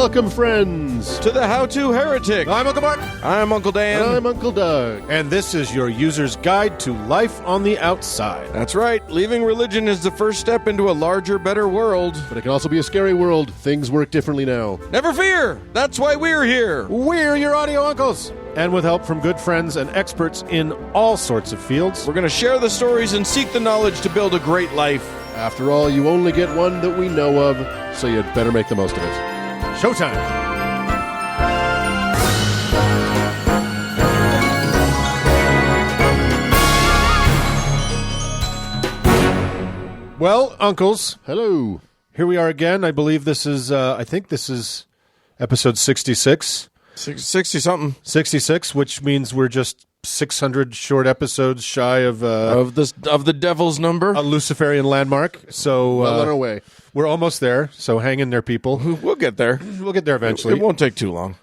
Welcome, friends, to the How To Heretic. I'm Uncle Mark. I'm Uncle Dan. And I'm Uncle Doug. And this is your user's guide to life on the outside. That's right. Leaving religion is the first step into a larger, better world. But it can also be a scary world. Things work differently now. Never fear. That's why we're here. We're your audio uncles. And with help from good friends and experts in all sorts of fields, we're going to share the stories and seek the knowledge to build a great life. After all, you only get one that we know of, so you'd better make the most of it. Showtime! Well, uncles, hello. Here we are again. I believe this is, I think this is episode 66. 60-something. 66, which means we're just 600 short episodes shy of the devil's number. A Luciferian landmark. So well on our way. We're almost there, so hang in there, people. We'll get there. We'll get there eventually. It won't take too long.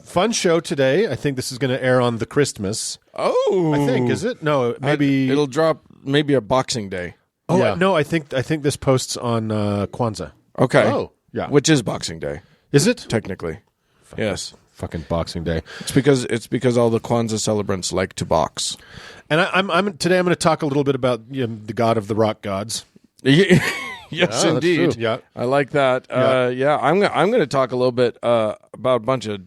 Fun show today. I think this is going to air on the Christmas. Oh. I think, is it? No, maybe... It'll drop maybe a Boxing Day. Oh, yeah. No, I think this posts on Kwanzaa. Okay. Oh, yeah. Which is Boxing Day. Is it? Technically. Yes. Fucking Boxing Day. It's because all the Kwanzaa celebrants like to box. And today I'm going to talk a little bit about the god of the rock gods. Yes, indeed. Yeah, I like that. I'm going to talk a little bit about a bunch of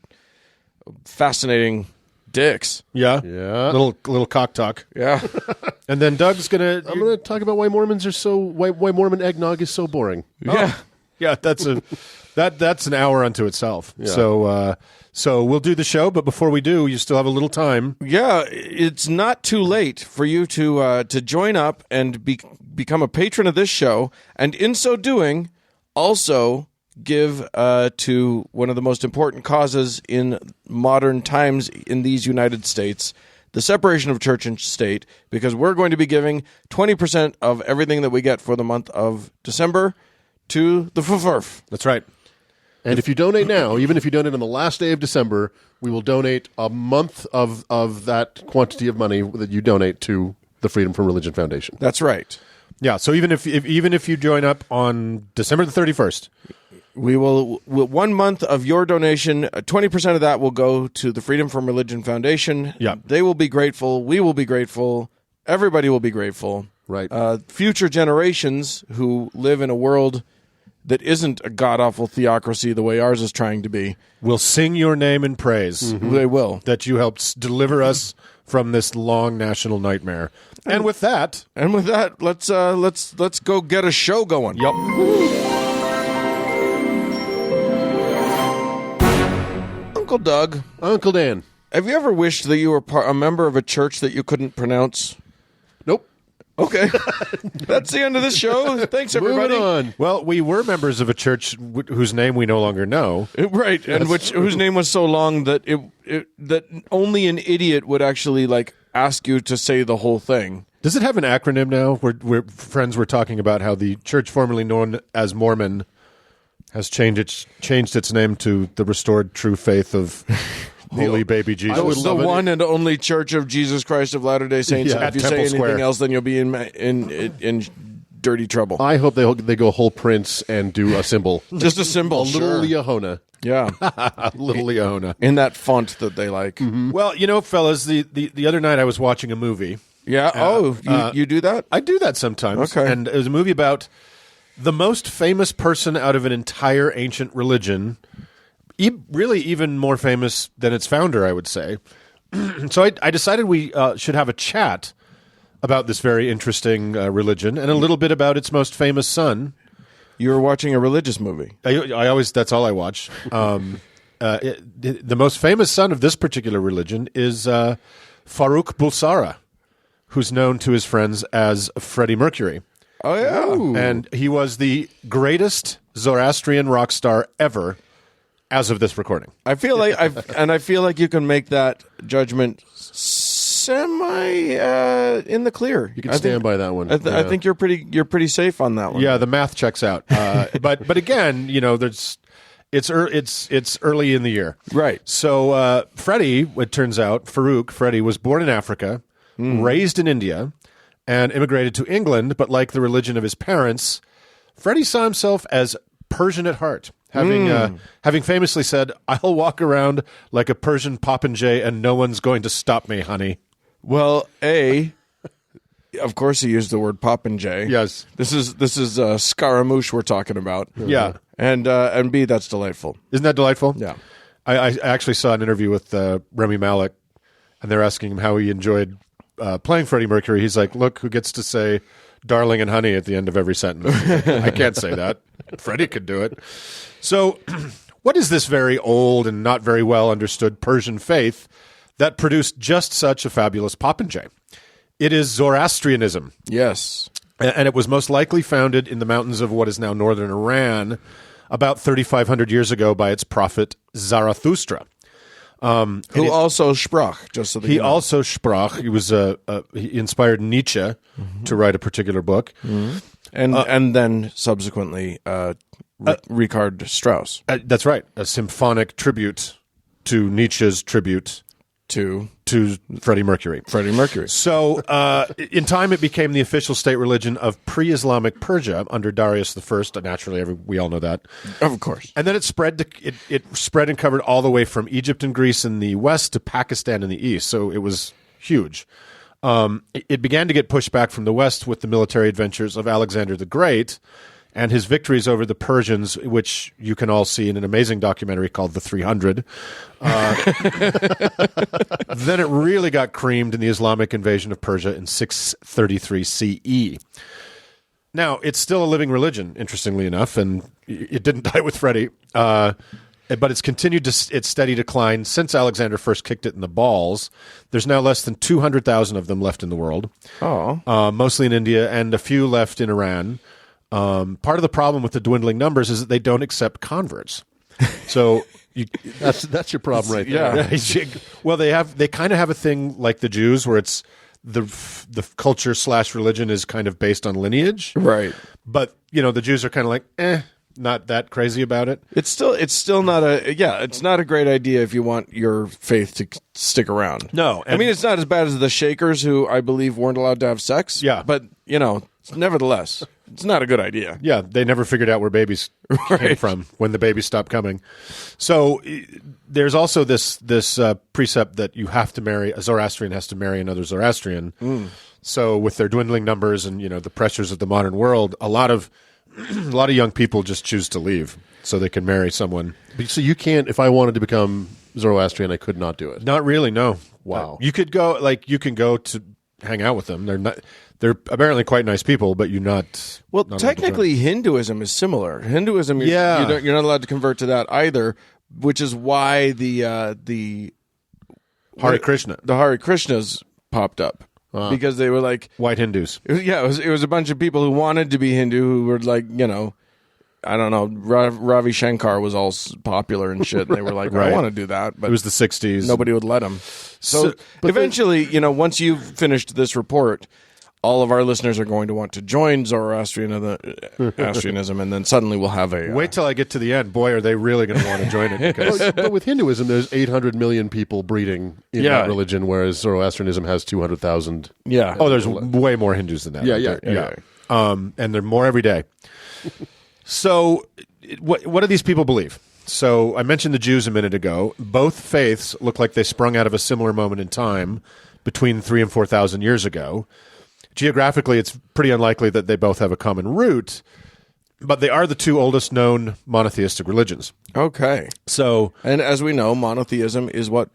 fascinating dicks. Yeah. Little cock talk. Yeah. And then Doug's I'm gonna talk about why Mormons are why Mormon eggnog is so boring. Yeah. Yeah, that's an hour unto itself. Yeah. So we'll do the show, but before we do, you still have a little time. Yeah, it's not too late for you to join up and become a patron of this show, and in so doing, also give to one of the most important causes in modern times in these United States, the separation of church and state, because we're going to be giving 20% of everything that we get for the month of December to the FFRF. That's right. And if you donate now, even if you donate on the last day of December, we will donate a month of that quantity of money that you donate to the Freedom from Religion Foundation. That's right. Yeah, so even if you join up on December the 31st, we will 1 month of your donation, 20% of that will go to the Freedom from Religion Foundation. Yeah. They will be grateful. We will be grateful. Everybody will be grateful. Right. Future generations who live in a world that isn't a god-awful theocracy the way ours is trying to be. will sing your name in praise. Mm-hmm. They will. That you helped deliver us from this long national nightmare. And with that, let's go get a show going. Yep. Uncle Doug. Uncle Dan. Have you ever wished that you were a member of a church that you couldn't pronounce? Nope. Okay. That's the end of this show. Thanks, everybody. Moving on. Well, we were members of a church whose name we no longer know. Right, and whose name was so long that that only an idiot would actually ask you to say the whole thing. Does it have an acronym now? We're friends were talking about how the church formerly known as Mormon has changed its name to the Restored True Faith of Holy Baby Jesus. I would The love it. one and only Church of Jesus Christ of Latter-day Saints. Yeah, If you Temple say anything Square. else, then you'll be in dirty trouble. I hope they go whole Prince and do a symbol. Just a symbol. A little sure. Leahona. Yeah. Little Leona. In that font that they like. Mm-hmm. Well, fellas, the other night I was watching a movie. Yeah. You do that? I do that sometimes. Okay. And it was a movie about the most famous person out of an entire ancient religion, really even more famous than its founder, I would say. So I decided we should have a chat about this very interesting religion and a little bit about its most famous son. You were watching a religious movie. I always, that's all I watch. The most famous son of this particular religion is Farouk Bulsara, who's known to his friends as Freddie Mercury. Oh, yeah. Ooh. And he was the greatest Zoroastrian rock star ever as of this recording. I feel like you can make that judgment semi in the clear. You can stand by that one. I think you're pretty safe on that one. Yeah, the math checks out. But again, it's early in the year. Right. So Freddie, it turns out, Freddie was born in Africa, raised in India, and immigrated to England, but like the religion of his parents, Freddie saw himself as Persian at heart. having famously said, "I'll walk around like a Persian popinjay, and no one's going to stop me, honey." Well, of course he used the word popinjay. Yes. This is Scaramouche we're talking about. Yeah. And B, that's delightful. Isn't that delightful? Yeah. I actually saw an interview with Rami Malek, and they're asking him how he enjoyed playing Freddie Mercury. He's like, "Look, who gets to say 'darling' and 'honey' at the end of every sentence?" I can't say that. Freddie could do it. So, what is this very old and not very well understood Persian faith that produced just such a fabulous popinjay? It is Zoroastrianism. Yes. And it was most likely founded in the mountains of what is now northern Iran about 3,500 years ago by its prophet Zarathustra. Who also sprach, just so that He you know. also sprach. He was he inspired Nietzsche to write a particular book. And then subsequently Richard Strauss That's right, a symphonic tribute to Nietzsche's tribute to to Freddie Mercury. Freddie Mercury. So, in time, it became the official state religion of pre-Islamic Persia under Darius I. Naturally, we all know that. Of course. And then it spread. It spread and covered all the way from Egypt and Greece in the west to Pakistan in the east. So it was huge. It began to get pushed back from the west with the military adventures of Alexander the Great and his victories over the Persians, which you can all see in an amazing documentary called The 300. Then it really got creamed in the Islamic invasion of Persia in 633 CE. Now, it's still a living religion, interestingly enough, and it didn't die with Freddie, but it's continued its steady decline since Alexander first kicked it in the balls. There's now less than 200,000 of them left in the world, mostly in India, and a few left in Iran. Part of the problem with the dwindling numbers is that they don't accept converts. So That's your problem right there. yeah. Well, they kind of have a thing like the Jews, where it's the culture / religion is kind of based on lineage, Right. But the Jews are kind of like, not that crazy about it. It's still not it's not a great idea if you want your faith to stick around. No, I mean, it's not as bad as the Shakers, who I believe weren't allowed to have sex. Yeah. But, nevertheless, it's not a good idea. Yeah, they never figured out where babies came from when the babies stopped coming. So there's also this precept that you have to marry, a Zoroastrian has to marry another Zoroastrian. So with their dwindling numbers and the pressures of the modern world, a lot of young people just choose to leave so they can marry someone. So you can't. If I wanted to become Zoroastrian, I could not do it. Not really, no. Wow. You could go, you can go to hang out with them. They're apparently quite nice people, but you're not. Well, not allowed to technically, Hinduism is similar. Hinduism, Yeah. you're not allowed to convert to that either, which is why the Hare Krishna, the Hare Krishnas popped up. Because they were like, white Hindus. it was a bunch of people who wanted to be Hindu who were like, I don't know, Ravi Shankar was all popular and shit, and they were like, Right. I want to do that, but It was the 60s. nobody would let them. So but eventually, once you've finished this report, all of our listeners are going to want to join Zoroastrianism, and then suddenly we'll have a... Wait till I get to the end. Boy, are they really going to want to join it. Because But with Hinduism, there's 800 million people breeding in Yeah. that religion, whereas Zoroastrianism has 200,000. yeah. oh, there's way more Hindus than that. Yeah. And they're more every day. So, what do these people believe? So, I mentioned the Jews a minute ago. Both faiths look like they sprung out of a similar moment in time between 3,000 and 4,000 years ago. Geographically, it's pretty unlikely that they both have a common root, but they are the two oldest known monotheistic religions. Okay. So, And as we know, monotheism is what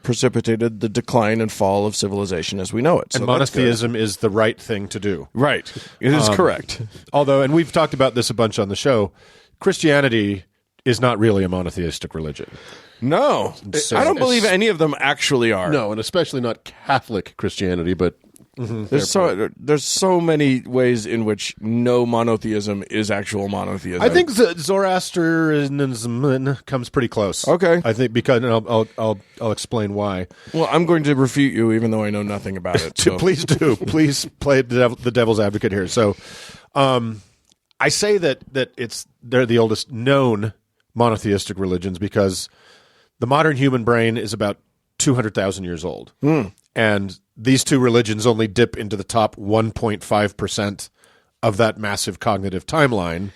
precipitated the decline and fall of civilization as we know it. So and that's good. monotheism is the right thing to do. Right. It is correct. Although, and we've talked about this a bunch on the show, Christianity is not really a monotheistic religion. No. I don't believe any of them actually are. No, and especially not Catholic Christianity, but There's so many ways in which no monotheism is actual monotheism. I think Zoroastrianism comes pretty close. Okay. I think because and I'll explain why. Well, I'm going to refute you, even though I know nothing about it. So. Please do. Please play the devil's advocate here. So, I say that they're the oldest known monotheistic religions because the modern human brain is about 200,000 years old, and these two religions only dip into the top 1.5% of that massive cognitive timeline.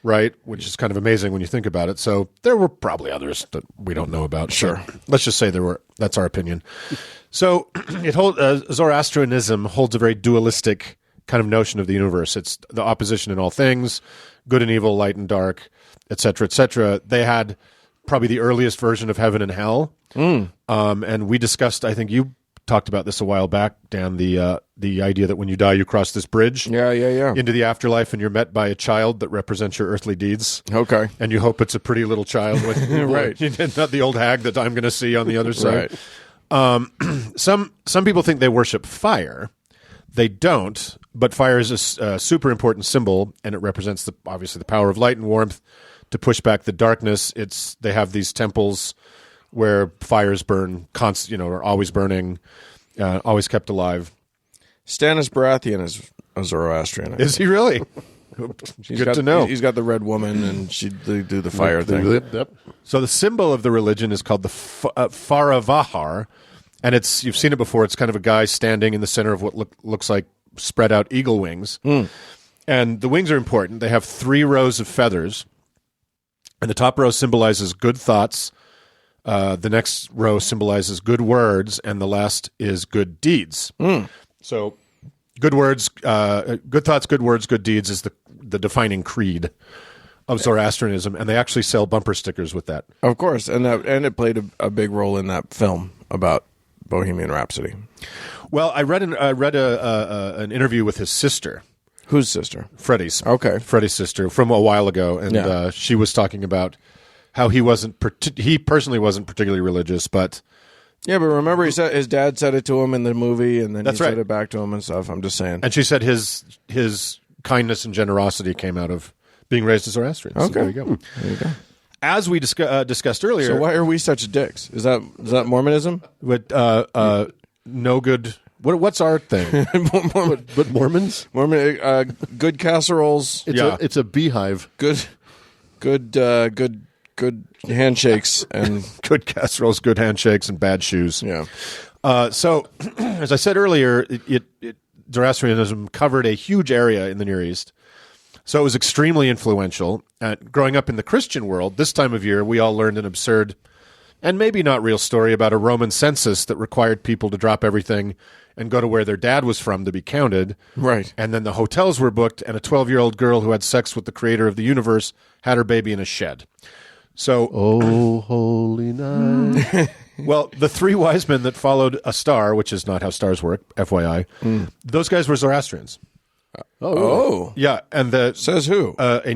right? Which is kind of amazing when you think about it. So there were probably others that we don't know about. Sure. Let's just say there were. That's our opinion. So Zoroastrianism holds a very dualistic kind of notion of the universe. It's the opposition in all things, good and evil, light and dark, et cetera, et cetera. They had probably the earliest version of heaven and hell. And we discussed, I think you talked about this a while back, Dan, the idea that when you die, you cross this bridge into the afterlife, and you're met by a child that represents your earthly deeds. Okay. And you hope it's a pretty little child with Right. not the old hag that I'm going to see on the other side. Right. Some people think they worship fire. They don't, but fire is a super important symbol, and it represents obviously the power of light and warmth to push back the darkness. They have these temples where fires burn, are always burning, always kept alive. Stannis Baratheon is a Zoroastrian. Is he really? Good to know. He's got the red woman, and they do the fire thing. Yep. So the symbol of the religion is called the Faravahar, and you've seen it before. It's kind of a guy standing in the center of what looks like spread out eagle wings. And the wings are important. They have 3 rows of feathers, and the top row symbolizes good thoughts. The next row symbolizes good words, and the last is good deeds. So good words, good thoughts, good words, good deeds is the defining creed of Zoroastrianism, and they actually sell bumper stickers with that. Of course, and it played a big role in that film about Bohemian Rhapsody. Well, I read an interview with his sister. Whose sister? Freddie's. Okay. Freddie's sister from a while ago, and she was talking about how he personally wasn't particularly religious, but yeah, but remember his dad said it to him in the movie, and then That's he right. said it back to him and stuff. I'm just saying. and she said his kindness and generosity came out of being raised as Zoroastrian. So Okay. there you go. There you go. As we discussed earlier, So why are we such dicks? Is that Mormonism? with no good. What's our thing? But Mormons, Mormon good casseroles, it's a beehive. good handshakes, and Good casseroles, good handshakes, and bad shoes. yeah. So, as I said earlier, Zoroastrianism covered a huge area in the Near East. So it was extremely influential. Growing up in the Christian world, this time of year, we all learned an absurd and maybe not real story about a Roman census that required people to drop everything and go to where their dad was from to be counted. Right. And then the hotels were booked, and a 12-year-old girl who had sex with the creator of the universe had her baby in a shed. So, Oh, holy night. well, the 3 wise men that followed a star, which is not how stars work, FYI, those guys were Zoroastrians. Oh, Yeah, and says who? not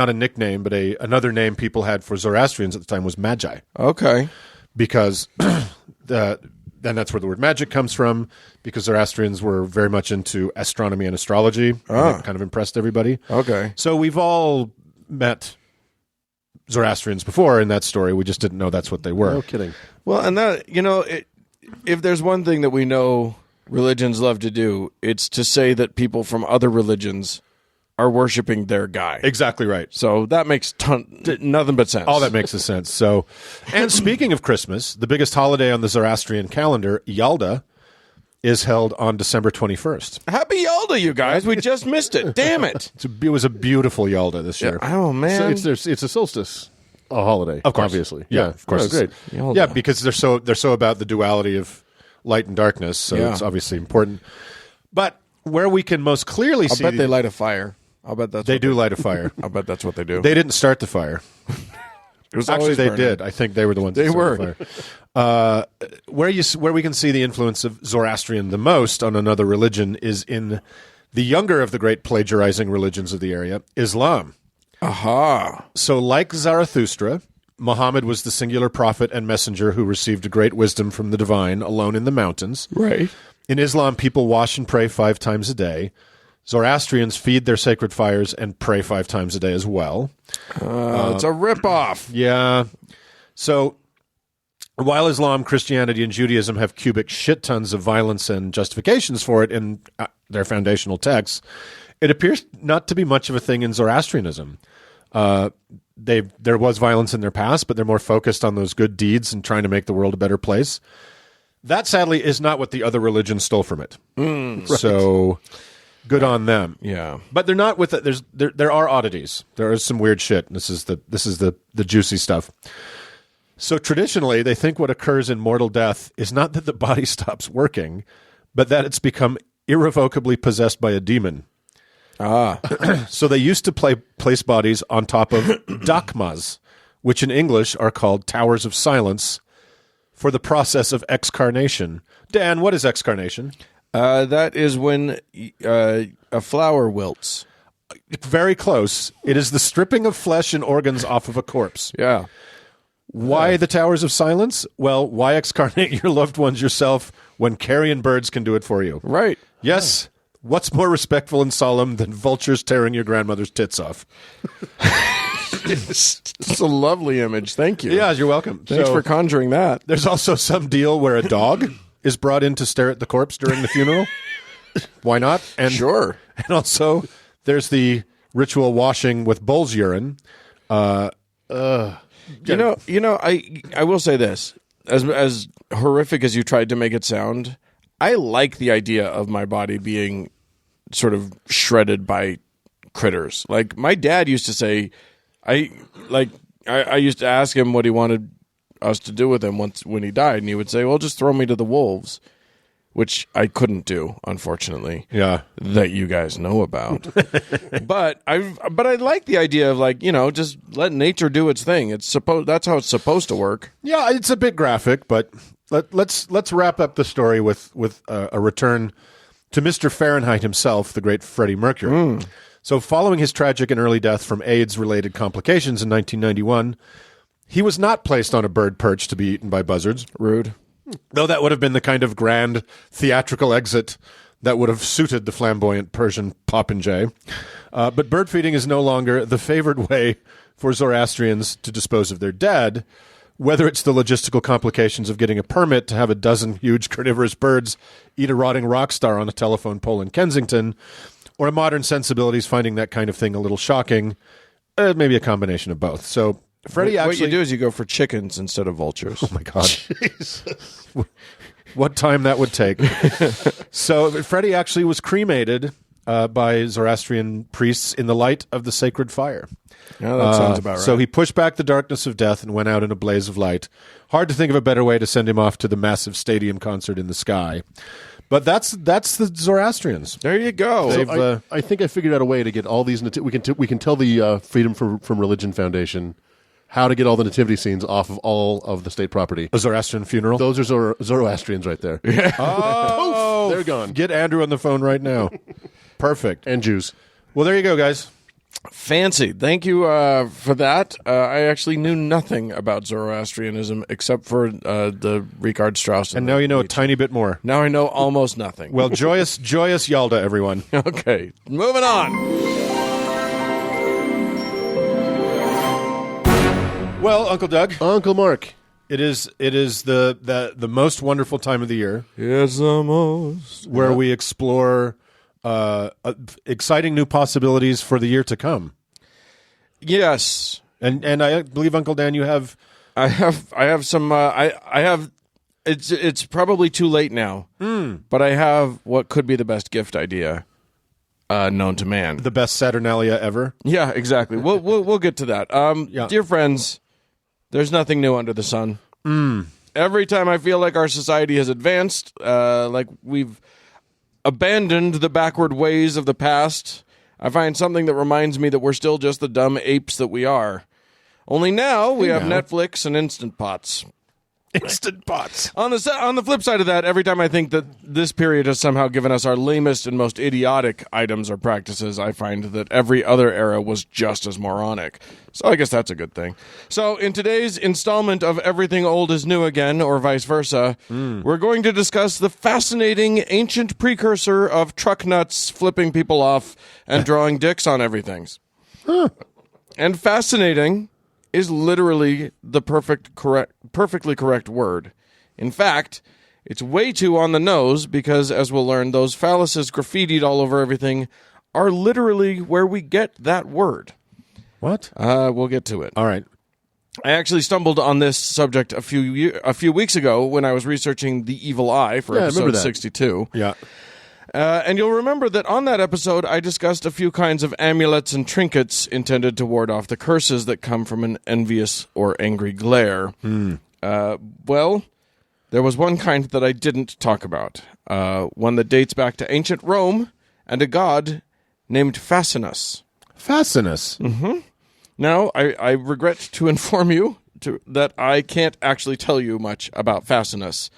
a nickname, but another name people had for Zoroastrians at the time was Magi, Okay. because then that's where the word magic comes from, because Zoroastrians were very much into astronomy and astrology. And that kind of impressed everybody. Okay. So we've all met Zoroastrians before in that story. We just didn't know that's what they were. No kidding. Well, and that if there's one thing that we know religions love to do, it's to say that people from other religions are worshiping their guy. Exactly right. So that makes nothing but sense. All that makes sense. So, and speaking of Christmas, the biggest holiday on the Zoroastrian calendar, Yalda, is held on December 21st. Happy Yalda, you guys! We just missed it. Damn it! It was a beautiful Yalda this year. Oh man! So it's a solstice, a holiday, Of course. obviously. Yeah, of course. Oh, great. Yalda. Yeah, because they're so about the duality of light and darkness, so Yeah. it's obviously important. But where we can most clearly I'll see bet they light a fire. I'll bet that's they what do light a fire. I'll bet that's what they do. They didn't start the fire. It was Actually, always they burning. did. I think they were the ones. They that started were. the fire. Where we can see the influence of Zoroastrian the most on another religion is in the younger of the great plagiarizing religions of the area, Islam. Aha! So, like Zarathustra, Muhammad was the singular prophet and messenger who received great wisdom from the divine alone in the mountains. Right. In Islam, people wash and pray 5 times a day. Zoroastrians feed their sacred fires and pray 5 times a day as well. It's a ripoff. Yeah. So while Islam, Christianity, and Judaism have cubic shit tons of violence and justifications for it in their foundational texts, it appears not to be much of a thing in Zoroastrianism. There was violence in their past, but they're more focused on those good deeds and trying to make the world a better place. That, sadly, is not what the other religions stole from it. So Good on them. Yeah. But they're not with it. There are oddities. There is some weird shit. This is the juicy stuff. So traditionally, they think what occurs in mortal death is not that the body stops working, but that it's become irrevocably possessed by a demon. So they used to place bodies on top of dakmas, which in English are called towers of silence, for the process of excarnation. Dan, what is excarnation? That is when a flower wilts. Very close. It is the stripping of flesh and organs off of a corpse. Yeah. Why the towers of silence? Well, why excarnate your loved ones yourself when carrion birds can do it for you? Right. Yes. What's more respectful and solemn than vultures tearing your grandmother's tits off? It's a lovely image. Thank you. Yeah, you're welcome. Thanks So, for conjuring that. there's also some deal where a dog is brought in to stare at the corpse during the funeral. Why not? And Sure. And also, there's the ritual washing with bull's urine. You know, I will say this. As horrific as you tried to make it sound, I like the idea of my body being sort of shredded by critters. Like my dad used to say, I used to ask him what he wanted us to do with him when he died, and he would say, "Well, just throw me to the wolves," which I couldn't do, unfortunately. Yeah. That you guys know about. but I like the idea of, like, you know, just let nature do its thing. That's how it's supposed to work. Yeah, it's a bit graphic, but let's wrap up the story with a return to Mr. Fahrenheit himself, the great Freddie Mercury. So following his tragic and early death from AIDS-related complications in 1991, he was not placed on a bird perch to be eaten by buzzards. Rude. Though that would have been the kind of grand theatrical exit that would have suited the flamboyant Persian popinjay. But bird feeding is no longer the favored way for Zoroastrians to dispose of their dead, whether it's the logistical complications of getting a permit to have a dozen huge carnivorous birds eat a rotting rock star on a telephone pole in Kensington, or modern sensibilities finding that kind of thing a little shocking, maybe a combination of both. So Freddie What actually... you do is you go for chickens instead of vultures. Oh, my God. What time that would take. So Freddie actually was cremated by Zoroastrian priests in the light of the sacred fire. Yeah, that sounds about right. So he pushed back the darkness of death and went out in a blaze of light. Hard to think of a better way to send him off to the massive stadium concert in the sky. But that's the Zoroastrians. There you go. They've, I think I figured out a way to get all these. We can tell the Freedom from Religion Foundation how to get all the nativity scenes off of all of the state property. a Zoroastrian funeral. Those are Zoroastrians right there. Oh, They're gone. Get Andrew on the phone right now. Perfect. And Jews. Well, there you go, guys. Fancy. Thank you for that. I actually knew nothing about Zoroastrianism except for the Richard Strauss. And now you know a tiny bit more. Now I know almost nothing. Well, joyous Yalda, everyone. Okay, moving on. Well, Uncle Doug, Uncle Mark. it is the most wonderful time of the year It's the most. where we explore exciting new possibilities for the year to come. Yes, And I believe, Uncle Dan, you have... I have some. I have. It's probably too late now. But I have what could be the best gift idea known to man. the best Saturnalia ever. Yeah, exactly. We'll get to that. Yeah. Dear friends, there's nothing new under the sun. Every time I feel like our society has advanced, like we've abandoned the backward ways of the past, I find something that reminds me that we're still just the dumb apes that we are. Only now we have Netflix and Instant Pots. Instant Pots. On the flip side of that, every time I think that this period has somehow given us our lamest and most idiotic items or practices, I find that every other era was just as moronic. So I guess that's a good thing. So in today's installment of Everything Old is New Again, or vice versa, we're going to discuss the fascinating ancient precursor of truck nuts flipping people off and drawing dicks on everything. And fascinating is literally the perfectly correct word. In fact, it's way too on the nose because, as we'll learn, those phalluses graffitied all over everything are literally where we get that word. What? We'll get to it. All right. I actually stumbled on this subject a few weeks ago when I was researching The Evil Eye for Yeah, I remember episode that. 62. Yeah. And you'll remember that on that episode, I discussed a few kinds of amulets and trinkets intended to ward off the curses that come from an envious or angry glare. Well, there was one kind that I didn't talk about, one that dates back to ancient Rome and a god named Facinus. Facinus. Now, I regret to inform you that I can't actually tell you much about Facinus.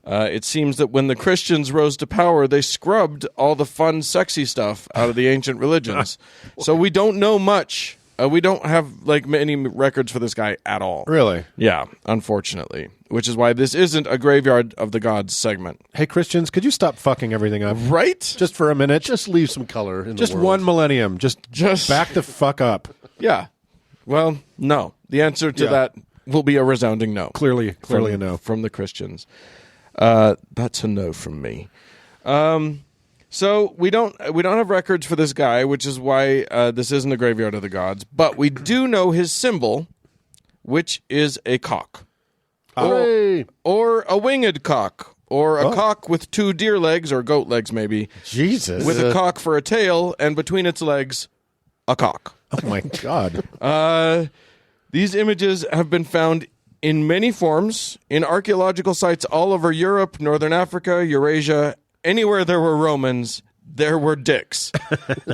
It seems that when the Christians rose to power, they scrubbed all the fun, sexy stuff out of the ancient religions. So we don't know much. We don't have many records for this guy at all. Really? Yeah, unfortunately. Which is why this isn't a Graveyard of the Gods segment. Hey, Christians, could you stop fucking everything up? Right? Just for a minute. Just leave some color in Just the world. one millennium. Just back the fuck up. Yeah. Well, no. The answer to that will be a resounding no. Clearly a no. From the Christians. That's a no from me. So we don't have records for this guy, which is why this isn't a Graveyard of the Gods. But we do know his symbol, which is a cock, Hooray! or a winged cock, or a cock with two deer legs or goat legs, maybe, Jesus. with a cock for a tail, and between its legs, a cock. Oh, my God. These images have been found in many forms in archaeological sites all over Europe, Northern Africa, Eurasia. Anywhere there were Romans, there were dicks.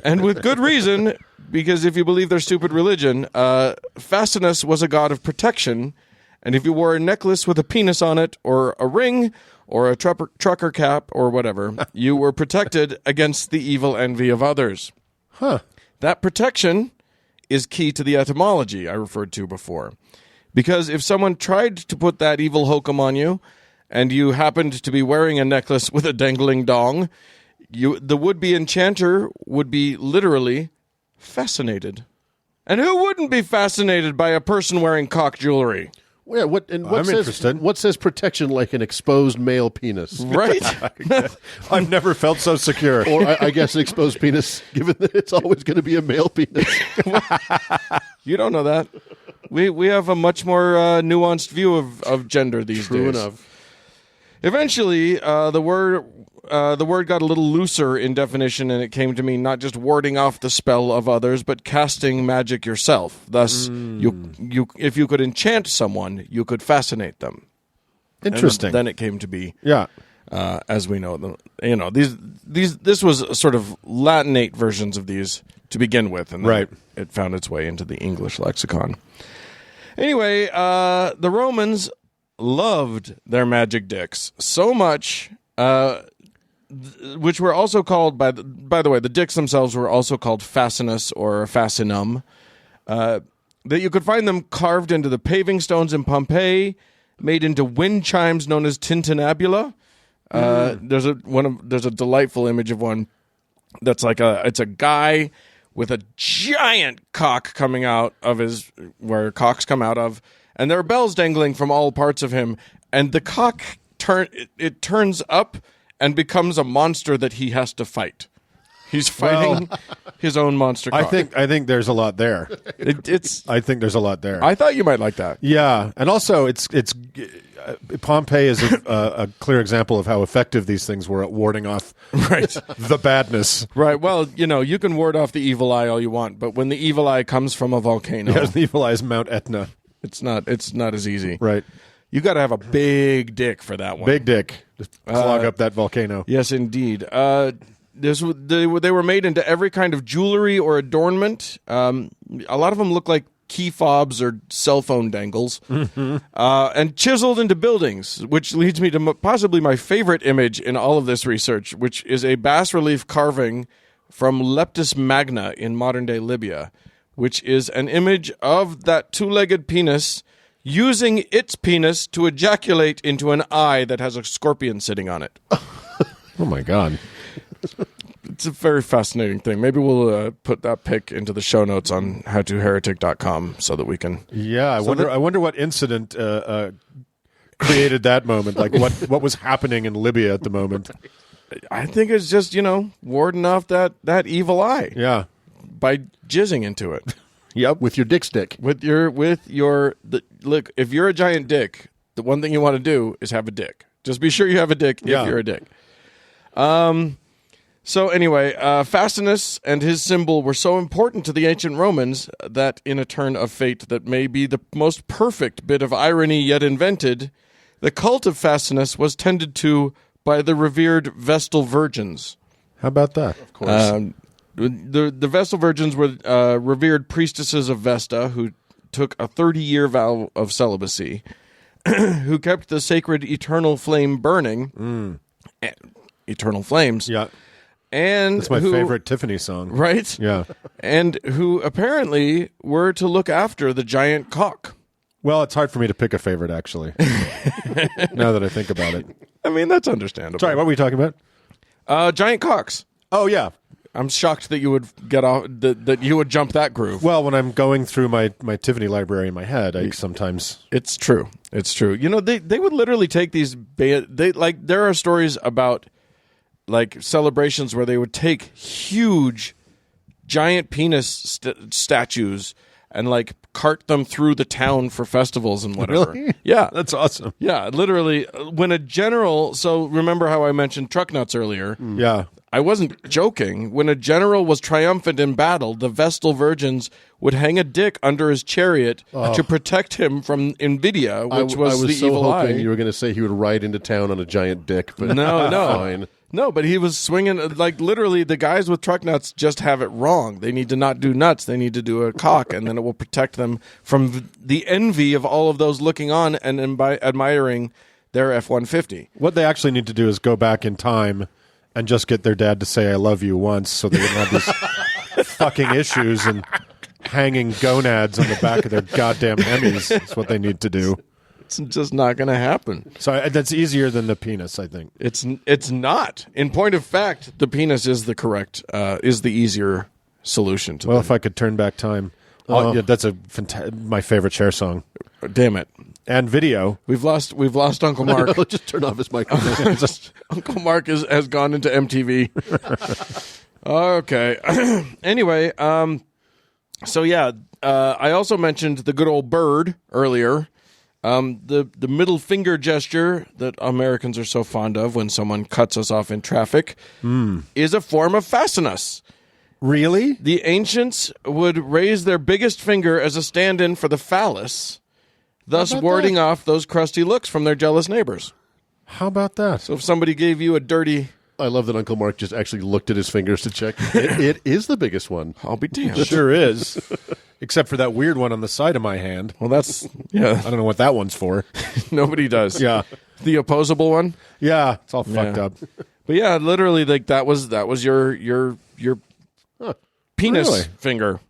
And with good reason, because if you believe their stupid religion, Facinus was a god of protection, and if you wore a necklace with a penis on it, or a ring, or a trucker cap, or whatever, you were protected against the evil envy of others. Huh. That protection is key to the etymology I referred to before. Because if someone tried to put that evil hokum on you, and you happened to be wearing a necklace with a dangling dong, the would-be enchanter would be literally fascinated. And who wouldn't be fascinated by a person wearing cock jewelry? Well, what I'm says, interested. What says protection like an exposed male penis? Right? I've never felt so secure. Or I guess an exposed penis, given that it's always going to be a male penis. You don't know that. We have a much more nuanced view of gender these days. True enough. Eventually, the word got a little looser in definition, and it came to mean not just warding off the spell of others, but casting magic yourself. Thus, if you could enchant someone, you could fascinate them. Interesting. And then it came to be, Yeah. as we know, this was sort of Latinate versions of these to begin with, and then Right. it found its way into the English lexicon. Anyway, the Romans loved their magic dicks so much, which were also called by the way, the dicks themselves were also called fascinus or fascinum, that you could find them carved into the paving stones in Pompeii, made into wind chimes known as tintinnabula. There's a delightful image of one that's it's a guy with a giant cock coming out of where cocks come out of, and there are bells dangling from all parts of him, and the cock turns up and becomes a monster that he has to fight. He's fighting his own monster cock. I think there's a lot there. I think there's a lot there. I thought you might like that. Yeah, and also it's Pompeii is a clear example of how effective these things were at warding off the badness. Right. Well, you can ward off the evil eye all you want, but when the evil eye comes from a volcano, Yeah, the evil eye is Mount Etna. it's not as easy. Right. You got to have a big dick for that one. Big dick. Just clog up that volcano. Yes, indeed. They were made into every kind of jewelry or adornment. A lot of them look like key fobs or cell phone dangles, and chiseled into buildings, which leads me to possibly my favorite image in all of this research, which is a bas-relief carving from Leptis Magna in modern-day Libya, which is an image of that two-legged penis using its penis to ejaculate into an eye that has a scorpion sitting on it. Oh my God. It's a very fascinating thing. Maybe we'll put that pic into the show notes on howtoheretic.com so that we can... Yeah, I wonder what incident created that moment. Like what was happening in Libya at the moment. I think it's just, warding off that evil eye Yeah. by jizzing into it. Yep. With your dick stick. Look, if you're a giant dick, the one thing you want to do is have a dick. Just be sure you have a dick if Yeah. you're a dick. So anyway, Fascinus and his symbol were so important to the ancient Romans that in a turn of fate that may be the most perfect bit of irony yet invented, the cult of Fascinus was tended to by the revered Vestal Virgins. How about that? Of course. The Vestal Virgins were revered priestesses of Vesta who took a 30-year vow of celibacy, who kept the sacred eternal flame burning, eternal flames. Yeah. And That's my who, favorite Tiffany song. right? Yeah. And who apparently were to look after the giant cock. Well, it's hard for me to pick a favorite, actually. Now that I think about it. I mean, that's understandable. Sorry, what were we talking about? Giant cocks. Oh, yeah. I'm shocked that you would get off that you would jump that groove. Well, when I'm going through my Tiffany library in my head, I sometimes... It's true. It's true. You know, they would literally take these there are stories about like celebrations where they would take huge giant penis statues and like cart them through the town for festivals and whatever. Really? Yeah. That's awesome. Yeah, literally when a general, so remember how I mentioned truck nuts earlier? Yeah. I wasn't joking. When a general was triumphant in battle, the Vestal Virgins would hang a dick under his chariot to protect him from Nvidia, which was I was the so evil eye. hoping you were going to say he would ride into town on a giant dick, but No. fine. No, but he was swinging, like literally the guys with truck nuts just have it wrong. They need to not do nuts. They need to do a cock, and then it will protect them from the envy of all of those looking on and admiring their F-150. What they actually need to do is go back in time and just get their dad to say "I love you" once, so they wouldn't have these fucking issues and hanging gonads on the back of their goddamn Hemis. That's what they need to do. It's just not going to happen. So that's easier than the penis, I think. It's not. In point of fact, the penis is the correct, is the easier solution to Well, that. if I could turn back time, yeah, that's my favorite Cher song Damn it. and video. We've lost Uncle Mark. I'll just turn off his microphone. Uncle Mark has gone into MTV. Okay. Anyway, so yeah, I also mentioned the good old bird earlier. The middle finger gesture that Americans are so fond of when someone cuts us off in traffic is a form of fascinus. Really? The ancients would raise their biggest finger as a stand-in for the phallus, thus warding off those crusty looks from their jealous neighbors. How about that? So if somebody gave you a dirty, I love that Uncle Mark just actually looked at his fingers to check. It is the biggest one. I'll be damned. Sure is. Except for that weird one on the side of my hand. Well, that's, yeah, I don't know what that one's for. nobody does. Yeah. The opposable one. Yeah, it's all fucked Yeah. up. But yeah, literally, like that was your penis Really? finger.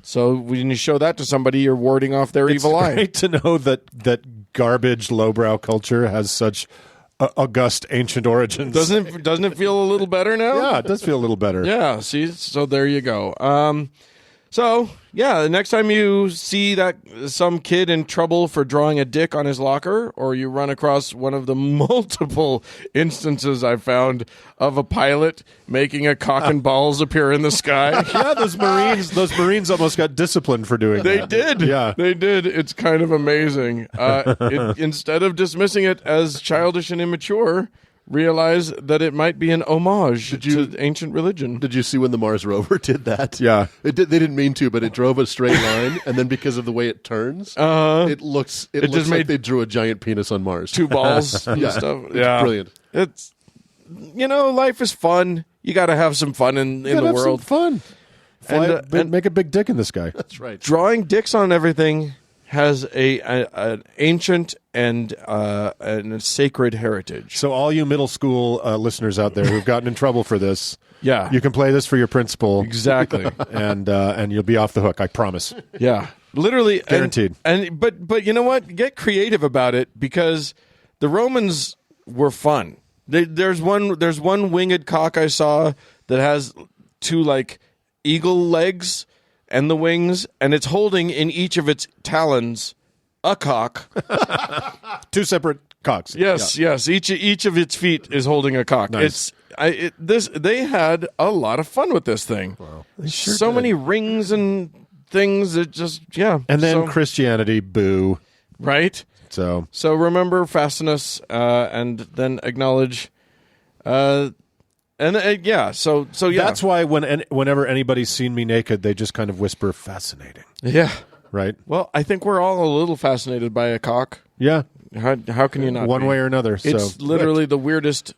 So when you show that to somebody, you're warding off their evil eye. Great to know that garbage lowbrow culture has such august ancient origins. Doesn't it feel a little better now? Yeah, it does feel a little better. Yeah, see, so there you go. So yeah, the next time you see that some kid in trouble for drawing a dick on his locker, or you run across one of the multiple instances I found of a pilot making a cock and balls appear in the sky. Yeah, those Marines almost got disciplined for doing They that. did. Yeah. They did. It's kind of amazing. Instead of dismissing it as childish and immature, realize that it might be an homage to ancient religion. Did you see when the Mars rover did that? Yeah. They didn't mean to, but it drove a straight line, and then because of the way it turns, it looks just like made they drew a giant penis on Mars. Two balls and Yeah. stuff. It's brilliant. It's, life is fun. You got to have some fun in the Gotta have world. some fun. Fly, And, make a big dick in the sky. That's right. drawing dicks on everything has an ancient and a sacred heritage. So all you middle school listeners out there who've gotten in trouble for this, Yeah. you can play this for your principal, Exactly. and you'll be off the hook. I promise. Yeah, literally Guaranteed. But you know what? Get creative about it, because the Romans were fun. There's one winged cock I saw that has two like eagle legs and the wings, and it's holding in each of its talons a cock. Two separate cocks. Yes, yes. Each of its feet is holding a cock. Nice. They had a lot of fun with this thing. Wow. So many rings and things. It just And then so, Christianity, boo. right. So So remember Fascinus, and then acknowledge And yeah, so yeah, That's why whenever anybody's seen me naked, they just kind of whisper, "Fascinating," yeah. right? Well, I think we're all a little fascinated by a cock. Yeah, How can you not? one be? way or another. It's so literally the weirdest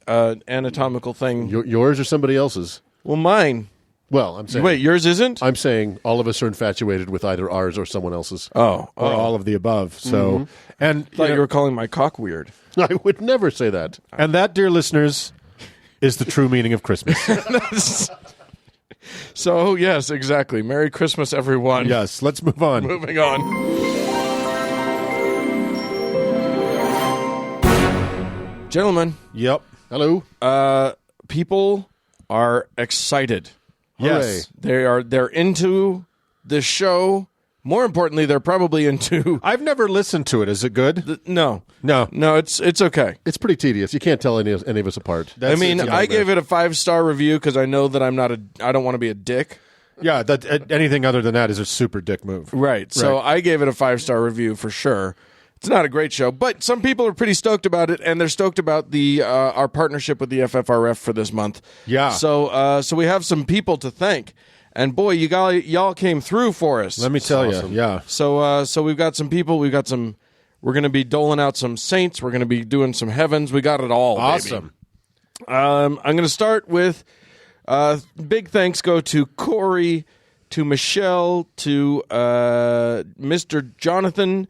anatomical thing. Yours or somebody else's? Well, mine. Well, I'm saying. Wait, yours isn't? I'm saying all of us are infatuated with either ours or someone else's. Oh, or all of the above. So, and I thought you were calling my cock weird. I would never say that. and that, dear listeners, is the true meaning of Christmas. So, yes, exactly. Merry Christmas, everyone. Yes, let's move on. Moving on. Gentlemen, Yep. Hello. people are excited. Yes. They're into the show. More importantly, they're probably into I've never listened to it. Is it good? no. No. It's okay. It's pretty tedious. You can't tell any of us apart. I mean, I gave it a 5-star review because I know that I don't want to be a dick. Yeah, that anything other than that is a super dick move. Right. So Right. I gave it a 5-star review for sure. It's not a great show, but some people are pretty stoked about it, and they're stoked about the our partnership with the FFRF for this month. Yeah. So we have some people to thank, and boy, y'all came through for us. Let me tell you. Yeah. So we've got some people. We're going to be doling out some saints. We're going to be doing some heavens. We got it all. Awesome. Baby. I'm going to start with big thanks go to Corey, to Michelle, to Mr. Jonathan,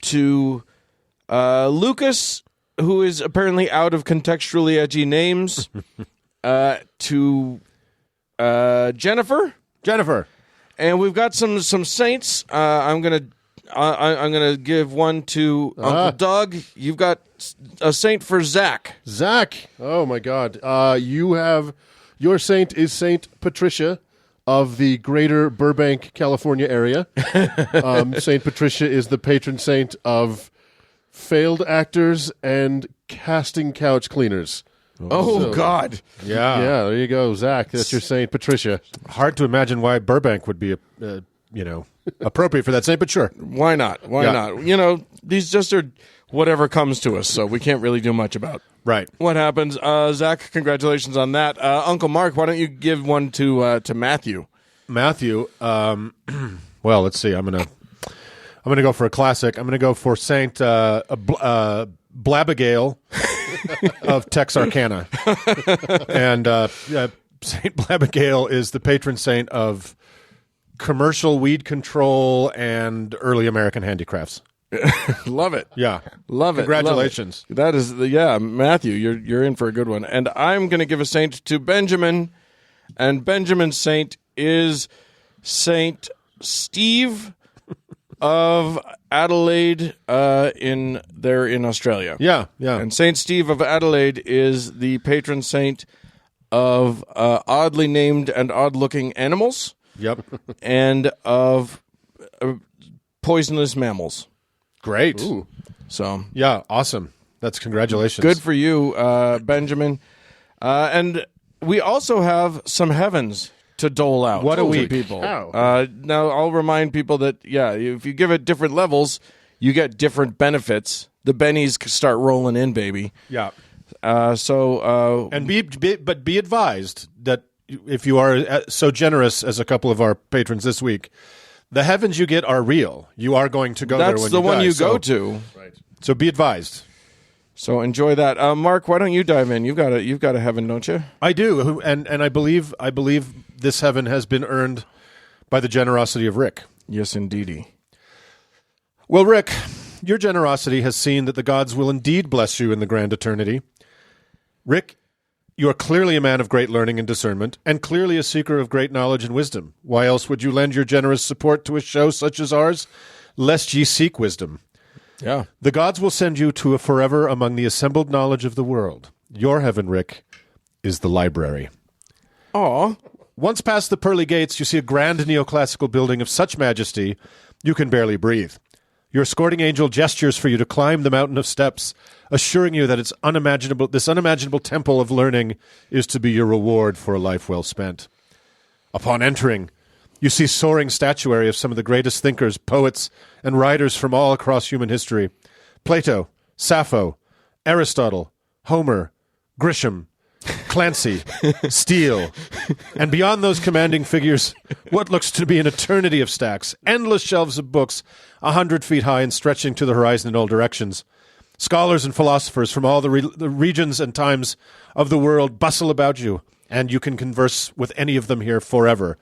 to Lucas, who is apparently out of contextually edgy names, to Jennifer. And we've got some saints. I'm gonna give one to Uncle Doug. You've got a saint for Zach. Zach. Oh my God. Your saint is Saint Patricia of the greater Burbank, California area. Saint Patricia is the patron saint of failed actors and casting couch cleaners. Oh God! Yeah. Yeah, there you go, Zach. That's your Saint Patricia. Hard to imagine why Burbank would be, appropriate for that saint, but sure. Why not? Why Yeah. not? You know, these just are whatever comes to us, so we can't really do much about Right. what happens. Zach, congratulations on that. Uncle Mark, why don't you give one to Matthew? Matthew. Well, let's see. I'm gonna go for a classic. I'm gonna go for Saint Blabagale of Texarkana, and Saint Blabagale is the patron saint of commercial weed control and early American handicrafts. Love it. Yeah, Love it. Congratulations. Love it. That is, Matthew, you're in for a good one. And I'm going to give a saint to Benjamin, and Benjamin's saint is Saint Steve of Adelaide in Australia. Yeah. And Saint Steve of Adelaide is the patron saint of oddly named and odd-looking animals Yep. and of poisonous mammals. Great. Ooh. So Yeah. Awesome. That's congratulations. good for you, Benjamin. And we also have some heavens to dole out. What a to week. people. Cow. Now, I'll remind people that, if you give it different levels, you get different benefits. The bennies start rolling in, baby. Yeah. And Be advised that if you are so generous as a couple of our patrons this week, the heavens you get are real. You are going to go there that's when the you one die. you go to. Right. So be advised. So enjoy that. Mark, why don't you dive in? You've got a heaven, don't you? I do, and I believe this heaven has been earned by the generosity of Rick. Yes, indeedy. Well, Rick, your generosity has seen that the gods will indeed bless you in the grand eternity. Rick, you are clearly a man of great learning and discernment, and clearly a seeker of great knowledge and wisdom. Why else would you lend your generous support to a show such as ours, lest ye seek wisdom? Yeah. The gods will send you to a forever among the assembled knowledge of the world. Your heaven, Rick, is the library. Aw. Once past the pearly gates, you see a grand neoclassical building of such majesty you can barely breathe. Your escorting angel gestures for you to climb the mountain of steps, assuring you that this unimaginable temple of learning is to be your reward for a life well spent. Upon entering, you see soaring statuary of some of the greatest thinkers, poets, and writers from all across human history. Plato, Sappho, Aristotle, Homer, Grisham, Clancy, Steele, and beyond those commanding figures, what looks to be an eternity of stacks, endless shelves of books, 100 feet high and stretching to the horizon in all directions. Scholars and philosophers from all the regions and times of the world bustle about you, and you can converse with any of them here forever.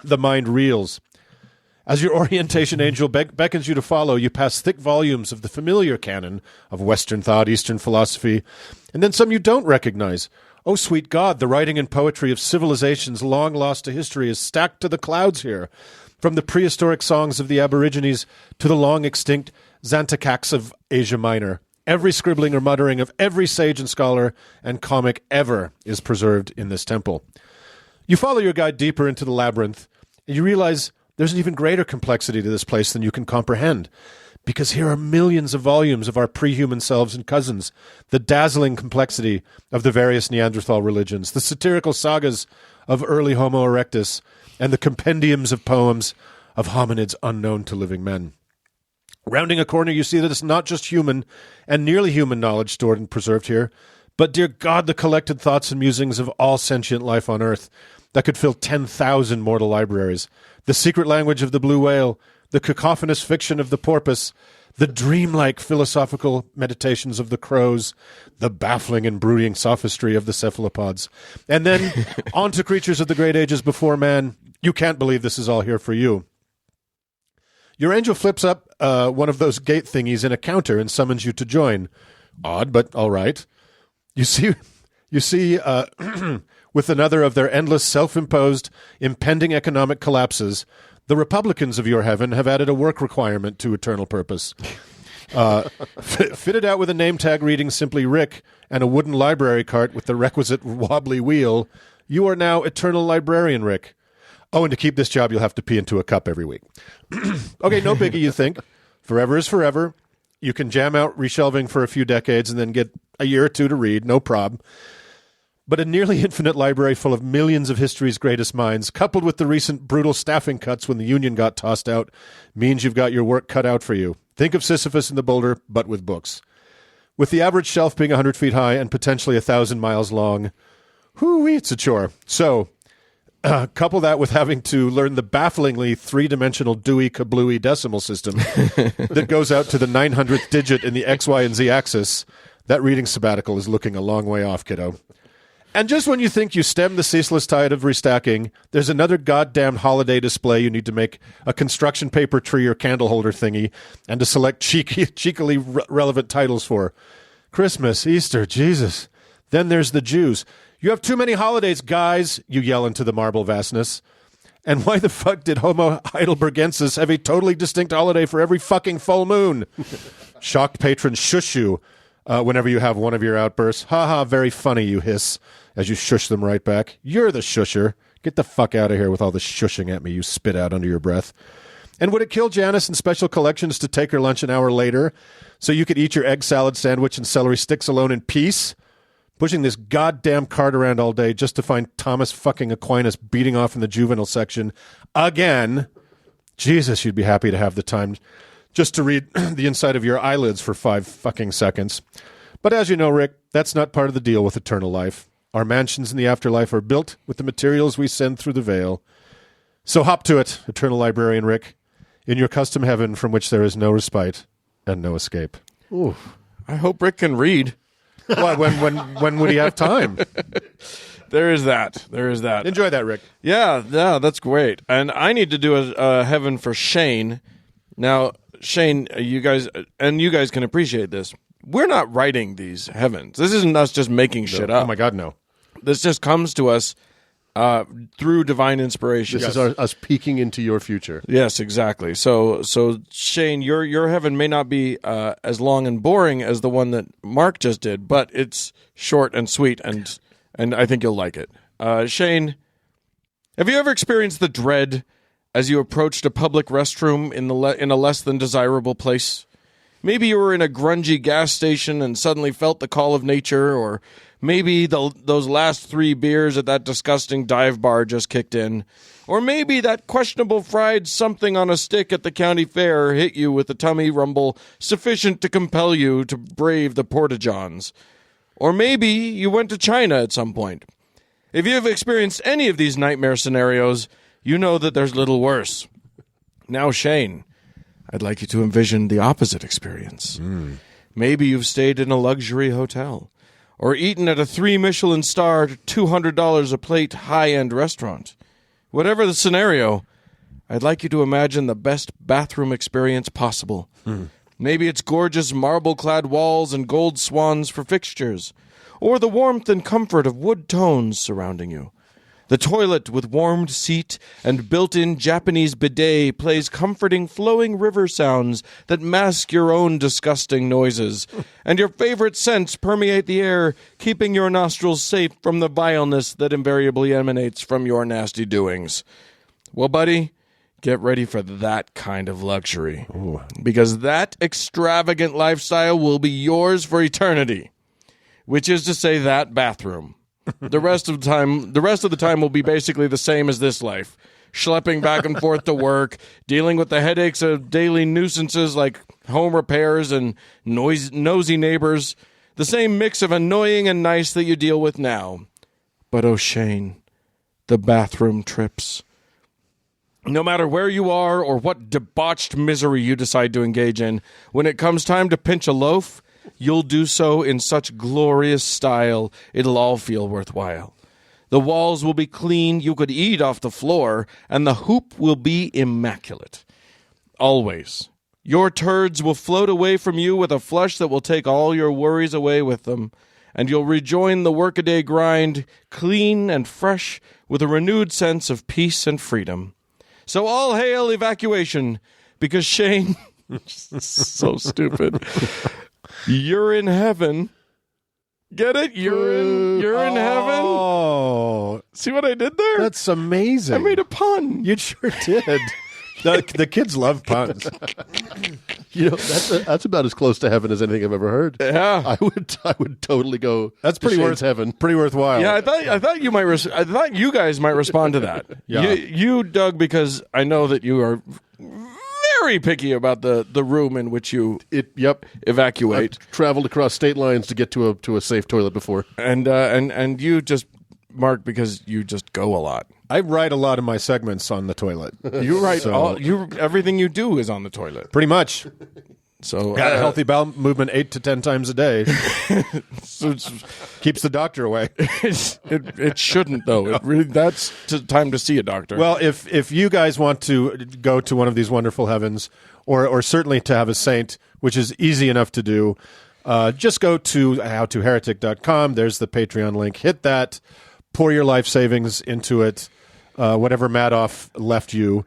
The mind reels. As your orientation angel beckons you to follow, you pass thick volumes of the familiar canon of Western thought, Eastern philosophy, and then some you don't recognize. Oh, sweet God, the writing and poetry of civilizations long lost to history is stacked to the clouds here, from the prehistoric songs of the Aborigines to the long-extinct Xantacax of Asia Minor. Every scribbling or muttering of every sage and scholar and comic ever is preserved in this temple. You follow your guide deeper into the labyrinth, and you realize there's an even greater complexity to this place than you can comprehend, because here are millions of volumes of our pre-human selves and cousins, the dazzling complexity of the various Neanderthal religions, the satirical sagas of early Homo erectus, and the compendiums of poems of hominids unknown to living men. Rounding a corner, you see that it's not just human and nearly human knowledge stored and preserved here, but, dear God, the collected thoughts and musings of all sentient life on Earth that could fill 10,000 mortal libraries, the secret language of the blue whale, the cacophonous fiction of the porpoise, the dreamlike philosophical meditations of the crows, the baffling and brooding sophistry of the cephalopods. And then, on to creatures of the great ages before man. You can't believe this is all here for you. Your angel flips up one of those gate thingies in a counter and summons you to join. Odd, but all right. You see, with another of their endless self-imposed, impending economic collapses, the Republicans of your heaven have added a work requirement to eternal purpose. Fitted out with a name tag reading simply Rick and a wooden library cart with the requisite wobbly wheel, you are now Eternal Librarian Rick. Oh, and to keep this job, you'll have to pee into a cup every week. Okay, no biggie, you think. Forever is forever. You can jam out reshelving for a few decades and then get a year or two to read, no problem. But a nearly infinite library full of millions of history's greatest minds, coupled with the recent brutal staffing cuts when the union got tossed out, means you've got your work cut out for you. Think of Sisyphus and the boulder, but with books. With the average shelf being 100 feet high and potentially 1,000 miles long, whoo-wee, it's a chore. So, couple that with having to learn the bafflingly three-dimensional Dewey Kablooey decimal system that goes out to the 900th digit in the X, Y, and Z axis, that reading sabbatical is looking a long way off, kiddo. And just when you think you stem the ceaseless tide of restacking, there's another goddamn holiday display you need to make a construction paper tree or candle holder thingy and to select cheekily relevant titles for. Christmas, Easter, Jesus. Then there's the Jews. You have too many holidays, guys, you yell into the marble vastness. And why the fuck did Homo heidelbergensis have a totally distinct holiday for every fucking full moon? Shocked patrons shush you whenever you have one of your outbursts. Ha ha, very funny, you hiss, as you shush them right back. You're the shusher. Get the fuck out of here with all this shushing at me, you spit out under your breath. And would it kill Janice in special collections to take her lunch an hour later so you could eat your egg salad sandwich and celery sticks alone in peace? Pushing this goddamn cart around all day just to find Thomas fucking Aquinas beating off in the juvenile section again. Jesus, you'd be happy to have the time just to read the inside of your eyelids for 5 fucking seconds. But as you know, Rick, that's not part of the deal with eternal life. Our mansions in the afterlife are built with the materials we send through the veil. So hop to it, Eternal Librarian Rick, in your custom heaven from which there is no respite and no escape. Ooh, I hope Rick can read. Well, when would he have time? There is that. Enjoy that, Rick. Yeah, that's great. And I need to do a heaven for Shane. Now, Shane, you guys can appreciate this. We're not writing these heavens. This isn't us just making shit up. Oh my God, no. This just comes to us through divine inspiration. This is us peeking into your future. Yes, exactly. So Shane, your heaven may not be as long and boring as the one that Mark just did, but it's short and sweet, and I think you'll like it. Shane, have you ever experienced the dread as you approached a public restroom in a less than desirable place? Maybe you were in a grungy gas station and suddenly felt the call of nature, or maybe those last 3 beers at that disgusting dive bar just kicked in. Or maybe that questionable fried something on a stick at the county fair hit you with a tummy rumble sufficient to compel you to brave the porta-johns. Or maybe you went to China at some point. If you have experienced any of these nightmare scenarios, you know that there's little worse. Now, Shane, I'd like you to envision the opposite experience. Maybe you've stayed in a luxury hotel or eaten at a 3 Michelin star, $200 a plate high-end restaurant. Whatever the scenario, I'd like you to imagine the best bathroom experience possible. Maybe it's gorgeous marble-clad walls and gold swans for fixtures, or the warmth and comfort of wood tones surrounding you. The toilet with warmed seat and built-in Japanese bidet plays comforting flowing river sounds that mask your own disgusting noises, and your favorite scents permeate the air, keeping your nostrils safe from the vileness that invariably emanates from your nasty doings. Well, buddy, get ready for that kind of luxury, because that extravagant lifestyle will be yours for eternity, which is to say that bathroom. The rest of the time will be basically the same as this life. Schlepping back and forth to work, dealing with the headaches of daily nuisances like home repairs and nosy neighbors. The same mix of annoying and nice that you deal with now. But oh, Shane, the bathroom trips. No matter where you are or what debauched misery you decide to engage in, when it comes time to pinch a loaf, you'll do so in such glorious style, it'll all feel worthwhile. The walls will be clean, you could eat off the floor, and the hoop will be immaculate. Always. Your turds will float away from you with a flush that will take all your worries away with them, and you'll rejoin the workaday grind, clean and fresh, with a renewed sense of peace and freedom. So all hail evacuation, because Shane... so stupid... You're in heaven. Get it? You're in heaven. Oh, see what I did there? That's amazing. I made a pun. You sure did. The kids love puns. That's about as close to heaven as anything I've ever heard. Yeah, I would totally go. That's pretty worth heaven. Pretty worthwhile. Yeah, I thought you might. I thought you guys might respond to that. Yeah. You, Doug, because I know that you are very picky about the room in which you evacuate. I've traveled across state lines to get to a safe toilet before. And you just, Mark, because you just go a lot. I write a lot of my segments on the toilet. You write everything you do is on the toilet. Pretty much. So got a healthy bowel movement 8 to 10 times a day. Keeps the doctor away. It shouldn't though. That's time to see a doctor. Well, if you guys want to go to one of these wonderful heavens, or certainly to have a saint, which is easy enough to do, just go to howtoheretic.com. There's the Patreon link. Hit that. Pour your life savings into it. Whatever Madoff left you.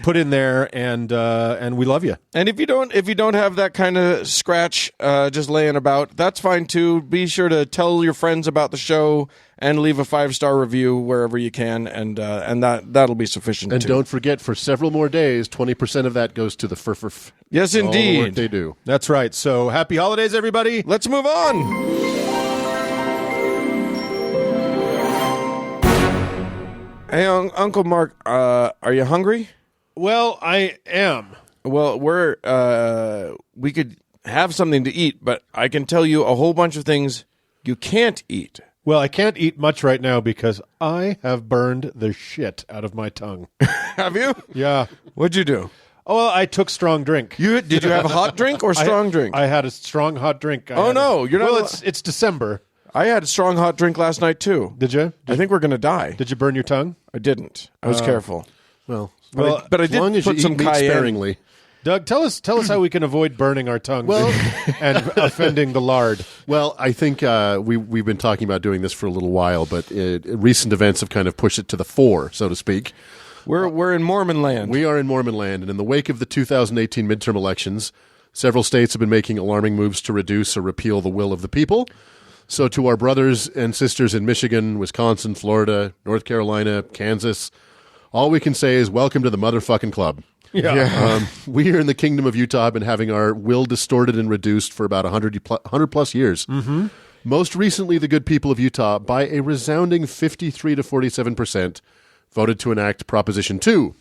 Put in there, and we love you. And if you don't have that kind of scratch just laying about, that's fine too. Be sure to tell your friends about the show and leave a 5-star review wherever you can, and that'll be sufficient. And too. Don't forget, for several more days, 20% of that goes to the FRF. Yes, all the work indeed, they do. That's right. So happy holidays, everybody. Let's move on. Hey, Uncle Mark, are you hungry? Well, I am. Well, we could have something to eat, but I can tell you a whole bunch of things you can't eat. Well, I can't eat much right now because I have burned the shit out of my tongue. Have you? Yeah. What'd you do? Oh, well, I took strong drink. Did you have a hot drink or strong drink? I had a strong hot drink. You're not. Well, it's December. I had a strong hot drink last night too. Did you? I think we're gonna die. Did you burn your tongue? I didn't. I was careful. Well, But I as long did as put you some eat meat cayenne. sparingly. Doug, tell us how we can avoid burning our tongues and offending the lard. Well, I think we've been talking about doing this for a little while, but recent events have kind of pushed it to the fore, so to speak. We're in Mormon land. We are in Mormon land, and in the wake of the 2018 midterm elections, several states have been making alarming moves to reduce or repeal the will of the people. So to our brothers and sisters in Michigan, Wisconsin, Florida, North Carolina, Kansas, all we can say is welcome to the motherfucking club. Yeah. We here in the Kingdom of Utah have been having our will distorted and reduced for about 100 plus years. Mm-hmm. Most recently, the good people of Utah, by a resounding 53 to 47%, voted to enact Proposition 2,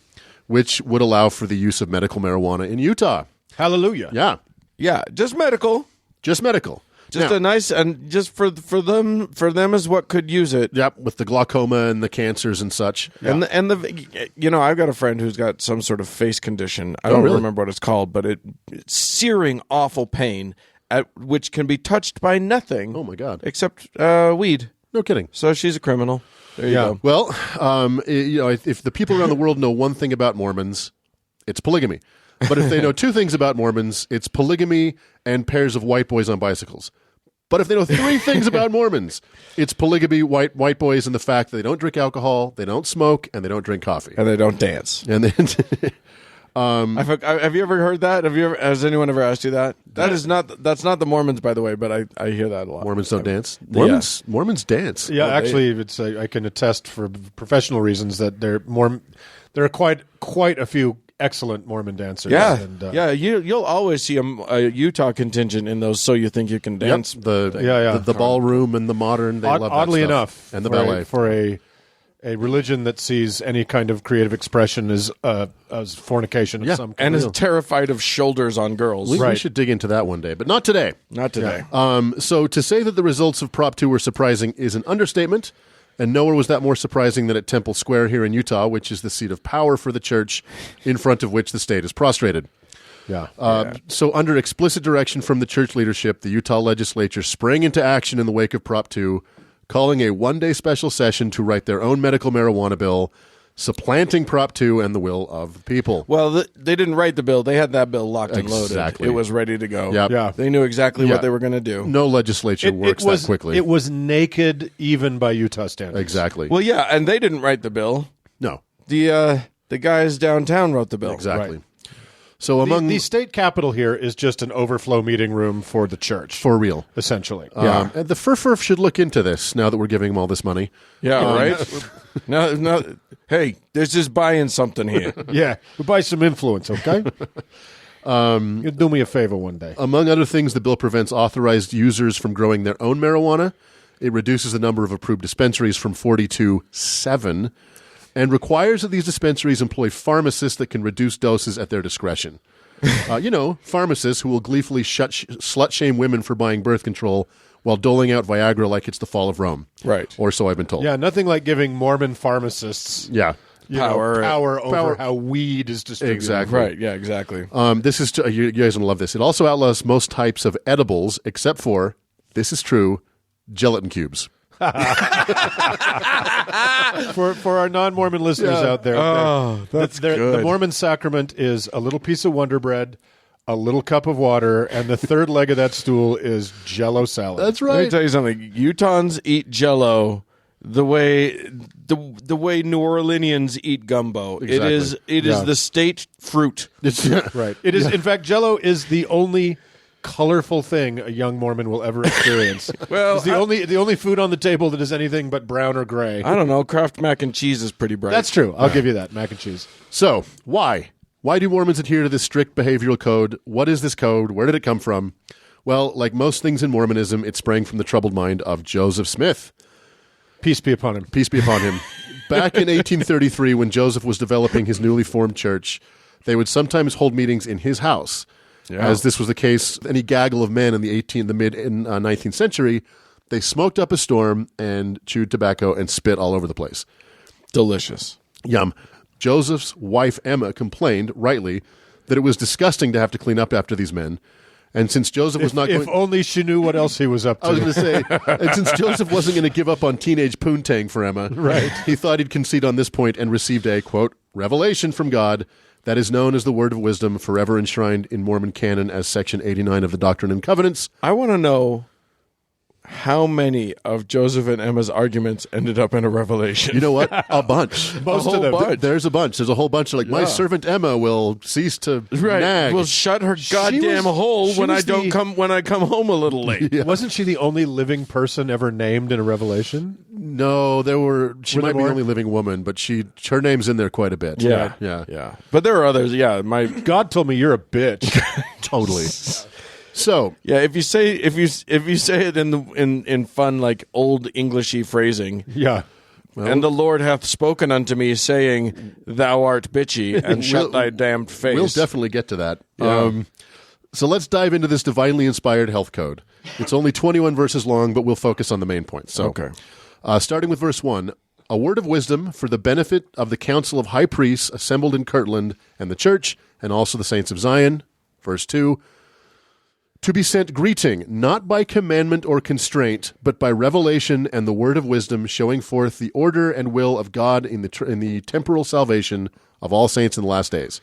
which would allow for the use of medical marijuana in Utah. Hallelujah. Yeah. Yeah, just medical. Just medical. Just Now- a nice, and just for them is what could use it. Yep, with the glaucoma and the cancers and such. And I've got a friend who's got some sort of face condition. I don't really? remember what it's called, but it's searing, awful pain, which can be touched by nothing. Oh my God. Except weed. No kidding. So she's a criminal. There you go. Well, if the people around the world know one thing about Mormons, it's polygamy. But if they know two things about Mormons, it's polygamy and pairs of white boys on bicycles. But if they know three things about Mormons, it's polygamy, white boys, and the fact that they don't drink alcohol, they don't smoke, and they don't drink coffee. And they don't dance. And then Have you ever heard that? Has anyone ever asked you that? That's not the Mormons, by the way, but I hear that a lot. Mormons don't dance. Yeah. Mormons dance. Yeah, actually, it's I can attest for professional reasons that there are quite a few excellent Mormon dancers. Yeah, and, You'll always see a Utah contingent in those. So you think you can dance? The ballroom and the modern. They love that oddly stuff. enough, and the for ballet for a religion that sees any kind of creative expression as fornication of some kind. and is terrified of shoulders on girls. We should dig into that one day, but not today. Not today. So to say that the results of Prop 2 were surprising is an understatement, and nowhere was that more surprising than at Temple Square here in Utah, which is the seat of power for the church, in front of which the state is prostrated. So under explicit direction from the church leadership, the Utah legislature sprang into action in the wake of Prop 2, calling a one-day special session to write their own medical marijuana bill, supplanting Prop 2 and the will of the people. Well, they didn't write the bill. They had that bill locked and loaded. Exactly. It was ready to go. Yep. Yeah. They knew exactly Yeah. what they were going to do. No legislature works that quickly. It was naked even by Utah standards. Exactly. Well, yeah, and they didn't write the bill. No. The guys downtown wrote the bill. Exactly. Right. So among The state capitol here is just an overflow meeting room for the church, for real. essentially. And the FurFurf should look into this now that we're giving them all this money. Yeah, right? No, hey, there's just buying something here. Yeah, we'll buy some influence, okay? You do me a favor one day. Among other things, the bill prevents authorized users from growing their own marijuana. It reduces the number of approved dispensaries from 40 to 7, and requires that these dispensaries employ pharmacists that can reduce doses at their discretion. Pharmacists who will gleefully slut-shame women for buying birth control while doling out Viagra like it's the fall of Rome. Right. Or so I've been told. Yeah, nothing like giving Mormon pharmacists Yeah. power over Power. how weed is distributed. Exactly. Right, yeah, exactly. This is you guys will love this. It also outlaws most types of edibles, except for, this is true, gelatin cubes. For our non-Mormon listeners out there, that's the good. Mormon sacrament is a little piece of Wonder Bread, a little cup of water, and the third leg of that stool is Jell-O salad. That's Let me right. tell you something. Utahns eat Jell-O the way New Orleanians eat gumbo. Exactly. It is the state fruit. Right. It is. In fact, Jell-O is the only colorful thing a young Mormon will ever experience. Well, it's the only food on the table that is anything but brown or gray. I don't know. Kraft mac and cheese is pretty bright. That's true. I'll give you that. Mac and cheese. So, why? Why do Mormons adhere to this strict behavioral code? What is this code? Where did it come from? Well, like most things in Mormonism, it sprang from the troubled mind of Joseph Smith. Peace be upon him. Peace be upon him. Back in 1833, when Joseph was developing his newly formed church, they would sometimes hold meetings in his house. Yeah. As this was the case, any gaggle of men in the mid 19th century, they smoked up a storm and chewed tobacco and spit all over the place. Delicious. Yum. Joseph's wife, Emma, complained, rightly, that it was disgusting to have to clean up after these men. And since Joseph was not If going... only she knew what else he was up to. I was going to say, and since Joseph wasn't going to give up on teenage poontang for Emma, Right. he thought he'd concede on this point and received a, quote, revelation from God that is known as the Word of Wisdom, forever enshrined in Mormon canon as Section 89 of the Doctrine and Covenants. I want to know how many of Joseph and Emma's arguments ended up in a revelation. You know what? A bunch. Most A of whole them. bunch. There's a bunch. There's a whole bunch of like, my servant Emma will cease to Right. nag. Well, shut her goddamn hole she when I was don't the- come when I come home a little late. Wasn't she the only living person ever named in a revelation? No, she Were might there be more? the only living woman, but her name's in there quite a bit. Yeah. Yeah. But there are others. Yeah, God told me you're a bitch. Totally. So, yeah. If you say it in fun like old Englishy phrasing, Yeah. and the Lord hath spoken unto me, saying, "Thou art bitchy, and shut We'll- thy damned face." we'll definitely get to that. Yeah. So let's dive into this divinely inspired health code. It's only 21 verses long, but we'll focus on the main points. So, Okay. Starting with verse 1, a word of wisdom for the benefit of the council of high priests assembled in Kirtland and the church, and also the saints of Zion. Verse 2, to be sent greeting, not by commandment or constraint, but by revelation and the word of wisdom, showing forth the order and will of God in the temporal salvation of all saints in the last days.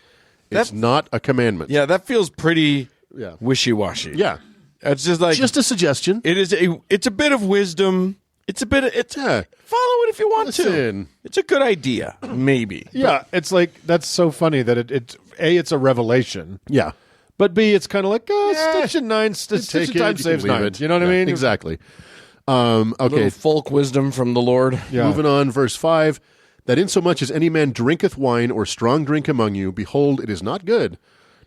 It's not a commandment. Yeah, that feels pretty Yeah. wishy-washy. Yeah. It's just like Just a suggestion. it's a bit of wisdom. Follow it if you want Listen. to. It's a good idea, maybe. Yeah, it's like that's so funny that it's a revelation, Yeah. but B, it's kind of like stitch 9, stitch Take time it, you saves can leave 9. it. You know what I Yeah, mean? Exactly. Okay, Okay, folk wisdom from the Lord. Yeah. moving on, verse 5, that insomuch as any man drinketh wine or strong drink among you, behold, it is not good.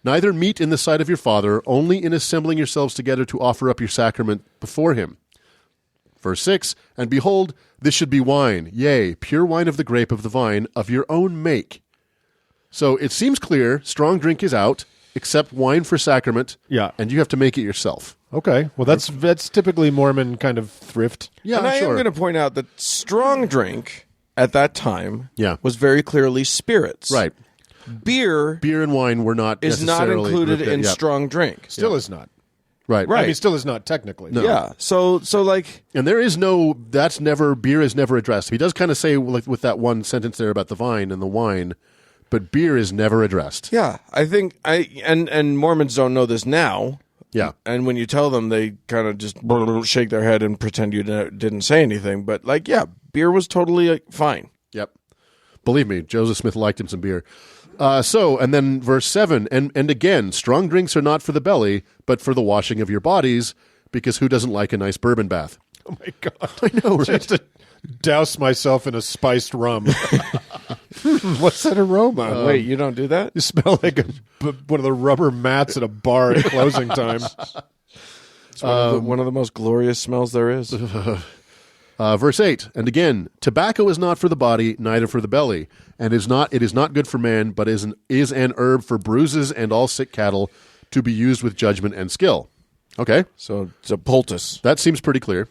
Neither meat in the sight of your Father, only in assembling yourselves together to offer up your sacrament before him. Verse 6, and behold, this should be wine, yea, pure wine of the grape of the vine, of your own make. So it seems clear, strong drink is out, except wine for sacrament, Yeah. and you have to make it yourself. Okay, well that's typically Mormon kind of thrift. Yeah, and I sure. am going to point out that strong drink at that time Yeah. was very clearly spirits. Right. Beer Beer and wine were not is not necessarily included grouped in yeah. strong drink. Still is not. Right. Right. I mean, still is not technically. No. Yeah. So like And there is no, beer is never addressed. He does kind of say, like, with that one sentence there about the vine and the wine, but beer is never addressed. yeah, I think and Mormons don't know this now. Yeah. And when you tell them, they kind of just shake their head and pretend you didn't say anything. But like, yeah, beer was totally fine. Yep. Believe me, Joseph Smith liked him some beer. And then verse 7, and again, strong drinks are not for the belly, but for the washing of your bodies, because who doesn't like a nice bourbon bath? Oh my god! I know, right? Just to douse myself in a spiced rum. What's that aroma? Wait, you don't do that? You smell like one of the rubber mats at a bar at closing time. It's one of the most glorious smells there is. Verse 8, and again, tobacco is not for the body, neither for the belly, and it is not good for man, but is an herb for bruises and all sick cattle, to be used with judgment and skill. Okay, So it's a poultice. that seems pretty clear.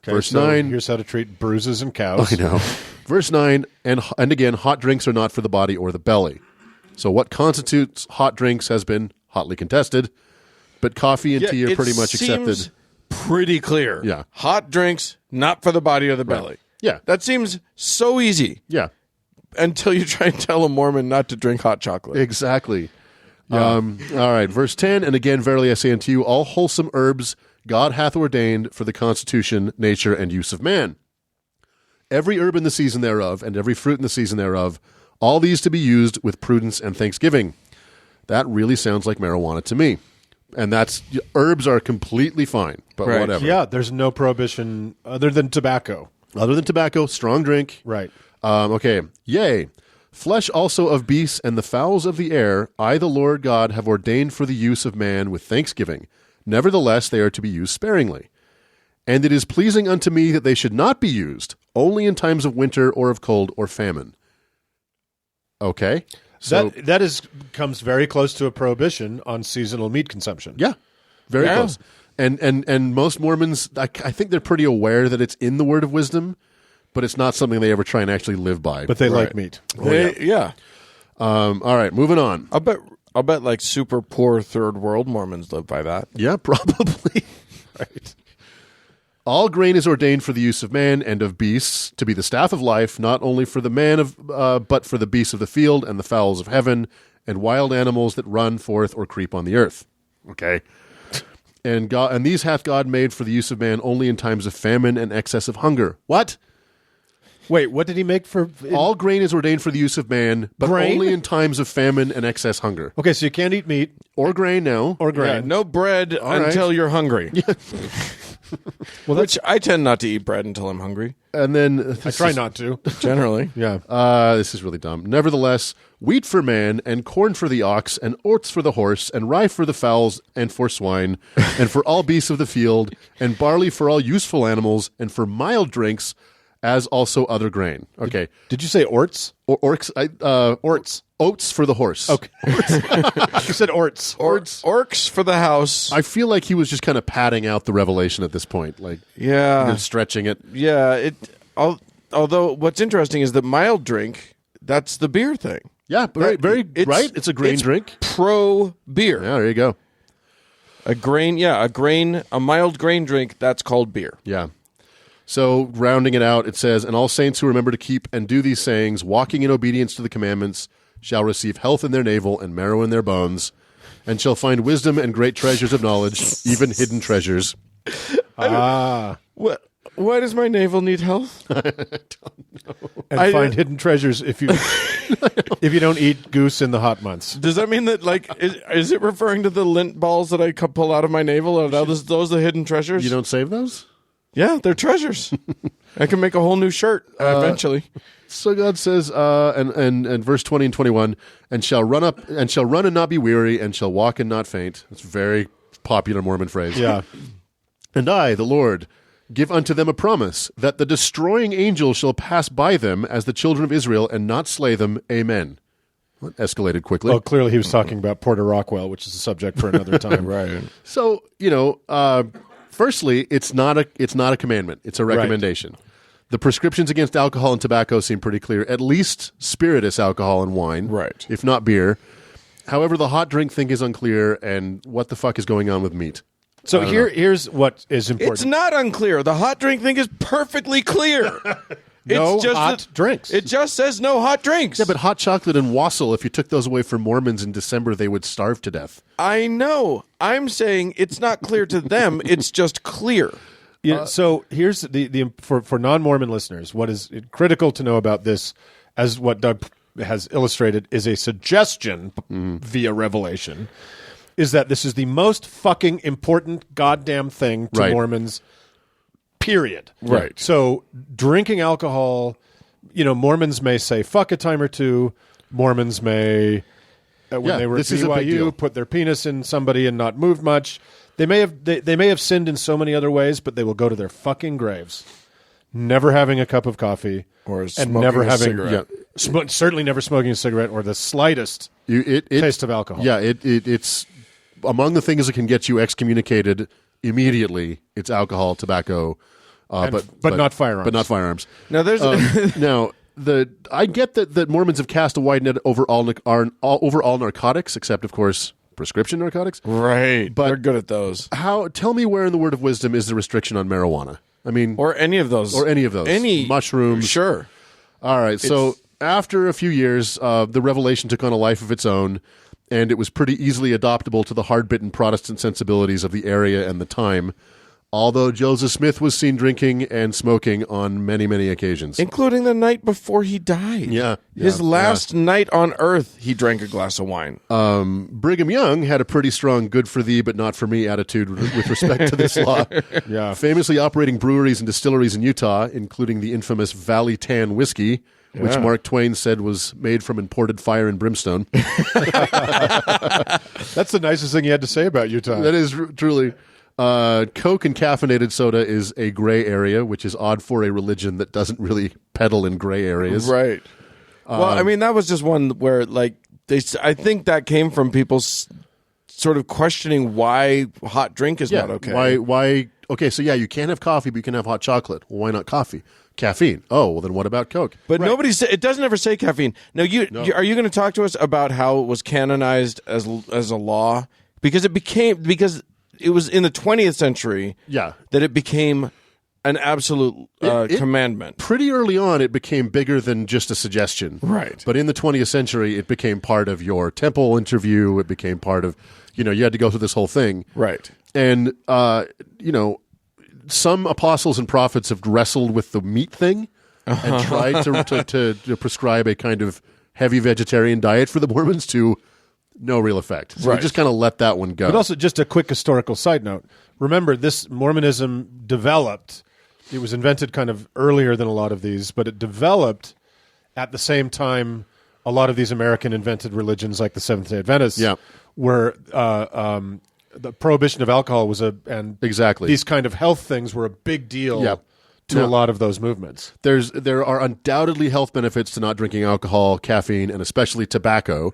Verse so 9, Here's how to treat bruises and cows. I know. Verse 9, and again, hot drinks are not for the body or the belly. So what constitutes hot drinks has been hotly contested, but coffee and tea are it pretty much seems accepted. Pretty clear. Yeah. Hot drinks, not for the body or the belly. Yeah. That seems so easy Yeah, until you try and tell a Mormon not to drink hot chocolate. exactly. All right, verse 10, and again, verily I say unto you, all wholesome herbs God hath ordained for the constitution, nature, and use of man. Every herb in the season thereof, and every fruit in the season thereof, all these to be used with prudence and thanksgiving. That really sounds like marijuana to me. And herbs are completely fine, but Right. whatever. Yeah, there's no prohibition other than tobacco. Other than tobacco, strong drink. Right. Okay. Yea, flesh also of beasts and the fowls of the air, I the Lord God have ordained for the use of man with thanksgiving. Nevertheless, they are to be used sparingly. And it is pleasing unto me that they should not be used, only in times of winter or of cold or famine. Okay. So, that comes very close to a prohibition on seasonal meat consumption. yeah, very Yeah. close. And most Mormons, I think they're pretty aware that it's in the Word of Wisdom, but it's not something they ever try and actually live by. But they like Right. meat. Yeah. All right, moving on. I'll bet like super poor third world Mormons live by that. Yeah, probably. Right. All grain is ordained for the use of man and of beasts to be the staff of life, not only for the man but for the beasts of the field and the fowls of heaven and wild animals that run forth or creep on the earth. Okay. And these hath God made for the use of man only in times of famine and excess of hunger. What? Wait, what did he make for All grain is ordained for the use of man, but Grain? only in times of famine and excess hunger. Okay, so you can't eat meat Or grain now. or grain. Yeah, no bread right. until you're hungry. Which I tend not to eat bread until I'm hungry. And then I try not to. Generally. Yeah. This is really dumb. Nevertheless, wheat for man, and corn for the ox, and oats for the horse, and rye for the fowls, and for swine, and for all beasts of the field, and barley for all useful animals, and for mild drinks, as also other grain. Okay. Did you say orts? Orcs, Orts. oats for the horse. Okay. You said orts. Orcs for the house. I feel like he was just kind of padding out the revelation at this point, like Yeah. stretching it. Yeah. Although what's interesting is that mild drink, that's the beer thing. Yeah, very, very It's- right. It's a grain it's drink. Pro beer. Yeah, there you go. A mild grain drink, that's called beer. Yeah. So, rounding it out, it says, "And all saints who remember to keep and do these sayings, walking in obedience to the commandments, shall receive health in their navel and marrow in their bones, and shall find wisdom and great treasures of knowledge, even hidden treasures." What? Why does my navel need health? And find hidden treasures if you if you don't eat goose in the hot months. Does that mean that, like, is it referring to the lint balls that I pull out of my navel? Are those the hidden treasures? You don't save those? Yeah, they're treasures. I can make a whole new shirt eventually. So God says, and verse 20 and 21, and shall run and not be weary, and shall walk and not faint. It's a very popular Mormon phrase. Yeah. And I, the Lord, give unto them a promise, that the destroying angel shall pass by them as the children of Israel, and not slay them. Amen. Well, it escalated quickly. Well, clearly he was talking about Porter Rockwell, which is a subject for another time. Right. So, firstly, it's not a commandment. It's a recommendation. The prescriptions against alcohol and tobacco seem pretty clear, at least spirituous alcohol and wine. Right. If not beer. However, the hot drink thing is unclear, and what the fuck is going on with meat? So here's what is important. It's not unclear. The hot drink thing is perfectly clear. No it's just hot drinks. It just says no hot drinks. Yeah, but hot chocolate and wassail, if you took those away from Mormons in December, they would starve to death. I know. I'm saying it's not clear to them. It's just clear. Yeah, so here's the for non-Mormon listeners, what is critical to know about this, as what Doug has illustrated, is a suggestion via revelation, is that this is the most fucking important goddamn thing to Right. Mormons, period. Right. So drinking alcohol, Mormons may say fuck a time or two. Mormons may, when Yeah, they were at this is a big deal. BYU, put their penis in somebody and not move much. They may have sinned in so many other ways, but they will go to their fucking graves, never having a cup of coffee, Or and smoking never a having cigarette. certainly never smoking a cigarette or the slightest taste of alcohol. Yeah, it's among the things that can get you excommunicated immediately. It's alcohol, tobacco, but not firearms. But not firearms. Now there's Now, I get that Mormons have cast a wide net over all narcotics, except of course prescription narcotics. right, But- they're good at those. Tell me where in the Word of Wisdom is the restriction on marijuana? I mean, Or any of those. Any mushrooms. Sure. All right. So after a few years, the revelation took on a life of its own, and it was pretty easily adoptable to the hard-bitten Protestant sensibilities of the area and the time, although Joseph Smith was seen drinking and smoking on many, many occasions. Including the night before he died. Yeah, His yeah, last night on earth, he drank a glass of wine. Brigham Young had a pretty strong good for thee but not for me attitude with respect to this law. Yeah. Famously operating breweries and distilleries in Utah, including the infamous Valley Tan whiskey, which Yeah. Mark Twain said was made from imported fire and brimstone. That's the nicest thing you had to say about Utah. That is truly. Coke and caffeinated soda is a gray area, which is odd for a religion that doesn't really peddle in gray areas. Right. Well, I mean, that was just one where, like, I think that came from people sort of questioning why hot drink is Yeah. not okay. Why? Okay, so yeah, you can't have coffee, but you can have hot chocolate. Well, why not coffee? Caffeine. Oh, well, then what about Coke? But nobody say it doesn't ever say caffeine. Now, are you going to talk to us about how it was canonized as a law? Because it was in the 20th century Yeah. that it became an absolute commandment. Pretty early on, it became bigger than just a suggestion. Right. But in the 20th century, it became part of your temple interview. It became part of, you had to go through this whole thing. Right. And, some apostles and prophets have wrestled with the meat thing and tried to prescribe a kind of heavy vegetarian diet for the Mormons to no real effect. So we Right. just kind of let that one go. But also, just a quick historical side note. Remember, this Mormonism developed. It was invented kind of earlier than a lot of these, but it developed at the same time a lot of these American invented religions like the Seventh-day Adventists, Yeah. where the prohibition of alcohol was and Exactly. these kind of health things were a big deal Yeah. to No. a lot of those movements. There are undoubtedly health benefits to not drinking alcohol, caffeine, and especially tobacco.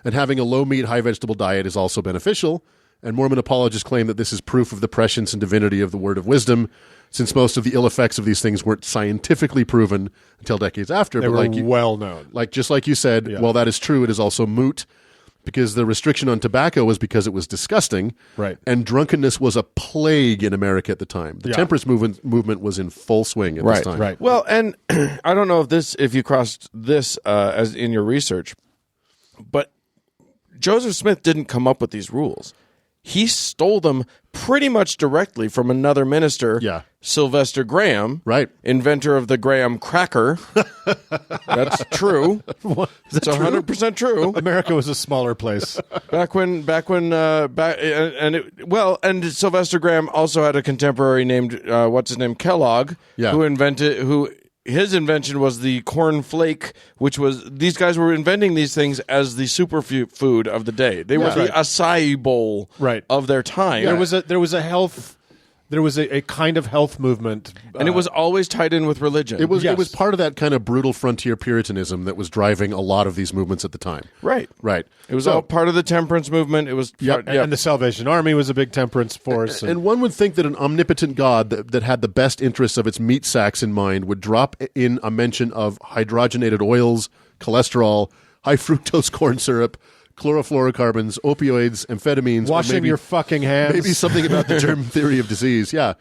And having a low-meat, high-vegetable diet is also beneficial. And Mormon apologists claim that this is proof of the prescience and divinity of the word of wisdom, since most of the ill effects of these things weren't scientifically proven until decades after. They but were well known. just like you said, while that is true, it is also moot because the restriction on tobacco was because it was disgusting. Right. And drunkenness was a plague in America at the time. The temperance movement was in full swing at this time. Right. Well, and I don't know if you crossed this as in your research, but Joseph Smith didn't come up with these rules. He stole them pretty much directly from another minister, Sylvester Graham, Right. inventor of the Graham cracker. That's true. It's 100% true. America was a smaller place. And Sylvester Graham also had a contemporary named Kellogg, who his invention was the corn flake, which was these guys were inventing these things as the superfood of the day. They were the acai bowl of their time. There was a kind of health movement, and it was always tied in with religion. It was part of that kind of brutal frontier Puritanism that was driving a lot of these movements at the time. Right. It was all part of the temperance movement. It was and the Salvation Army was a big temperance force. And one would think that an omnipotent God that had the best interests of its meat sacks in mind would drop in a mention of hydrogenated oils, cholesterol, high fructose corn syrup, chlorofluorocarbons, opioids, amphetamines, washing your fucking hands. maybe something about the germ theory of disease. Yeah.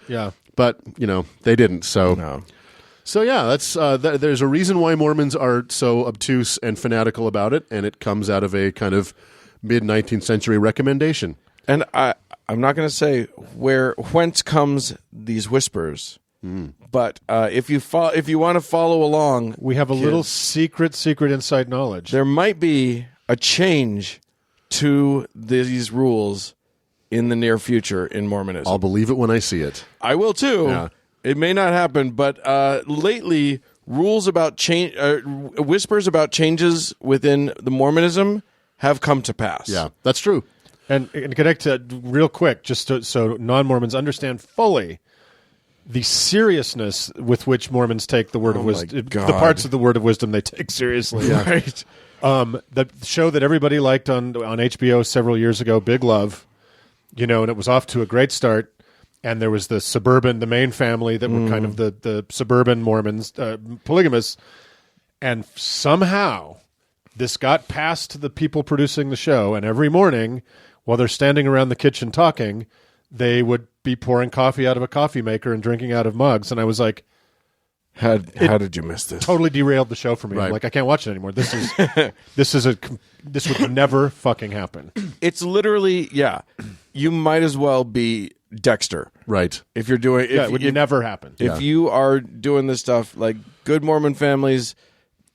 But they didn't. So No. So yeah, that's there's a reason why Mormons are so obtuse and fanatical about it, and it comes out of a kind of mid-19th century recommendation. And I'm not going to say whence comes these whispers, but if you want to follow along, we have a little secret inside knowledge. there might be a change to these rules in the near future in Mormonism. I'll believe it when I see it. I will too. Yeah. It may not happen, but lately rules about whispers about changes within the Mormonism have come to pass. Yeah, that's true. And connect to real quick, so non-Mormons understand fully the seriousness with which Mormons take the word of wisdom. God. The parts of the word of wisdom they take seriously. Right. The show that everybody liked on HBO several years ago, Big Love, and it was off to a great start. And there was the main family that were kind of the suburban Mormons, polygamous. And somehow this got past the people producing the show. And every morning, while they're standing around the kitchen talking, they would be pouring coffee out of a coffee maker and drinking out of mugs. And I was like, How did you miss this? totally derailed the show for me. Right. I'm like, I can't watch it anymore. This would never fucking happen. It's literally, you might as well be Dexter. Right. If you're doing It would never happen. If you are doing this stuff, like good Mormon families,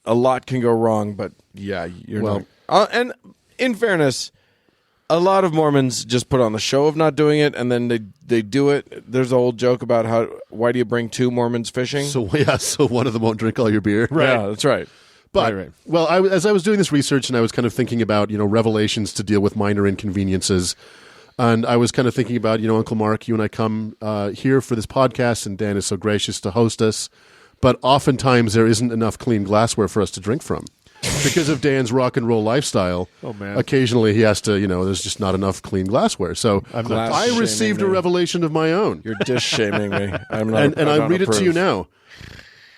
a lot can go wrong, but you're not. And in fairness, a lot of Mormons just put on the show of not doing it, and then they do it. There's an old joke about why do you bring two Mormons fishing? So one of them won't drink all your beer. Yeah, that's right. But Right. well, as I was doing this research and I was kind of thinking about revelations to deal with minor inconveniences, and I was kind of thinking about Uncle Mark, you and I come here for this podcast, and Dan is so gracious to host us, but oftentimes there isn't enough clean glassware for us to drink from. Because of Dan's rock and roll lifestyle, occasionally he has to, there's just not enough clean glassware. So I received a revelation of my own. You're dish shaming me. I'm not, And I read it to you now.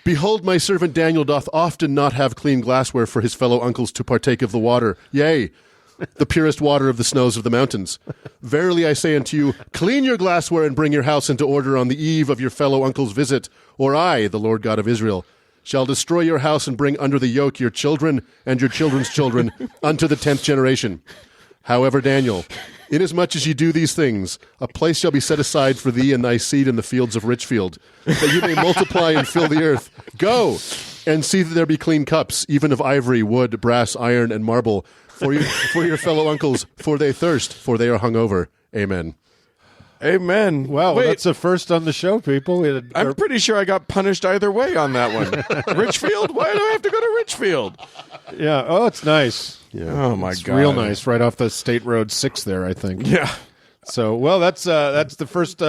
Behold, my servant Daniel doth often not have clean glassware for his fellow uncles to partake of the water. Yea, the purest water of the snows of the mountains. Verily I say unto you, clean your glassware and bring your house into order on the eve of your fellow uncle's visit, or I, the Lord God of Israel, shall destroy your house and bring under the yoke your children and your children's children unto the 10th generation. However, Daniel, inasmuch as ye do these things, a place shall be set aside for thee and thy seed in the fields of Richfield, that you may multiply and fill the earth. Go and see that there be clean cups, even of ivory, wood, brass, iron, and marble, for your fellow uncles, for they thirst, for they are hungover. Amen. Amen. Wow, Wait, that's a first on the show, people. I'm pretty sure I got punished either way on that one. Richfield? Why do I have to go to Richfield? Yeah. Oh, it's nice. Oh, my It's God. real nice. Right off the State Road 6 there, I think. Yeah. So, well, that's the first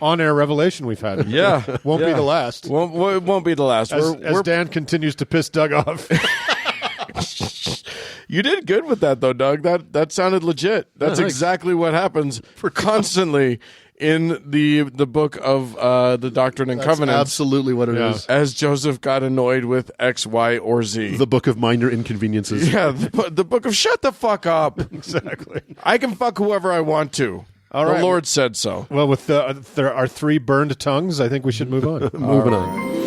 on-air revelation we've had. Yeah. Won't be Yeah. the last. It won't be the last. As Dan continues to piss Doug off. You did good with that, though, Doug. That sounded legit. That's thanks. exactly what happens constantly in the book of the Doctrine and That's Covenants. absolutely what it is. Yeah. As Joseph got annoyed with X, Y, or Z. The Book of Minor Inconveniences. Yeah, the book of shut the fuck up. Exactly. I can fuck whoever I want to. All The right. Lord said so. Well, with there are 3 burned tongues, I think we should move on. Moving on.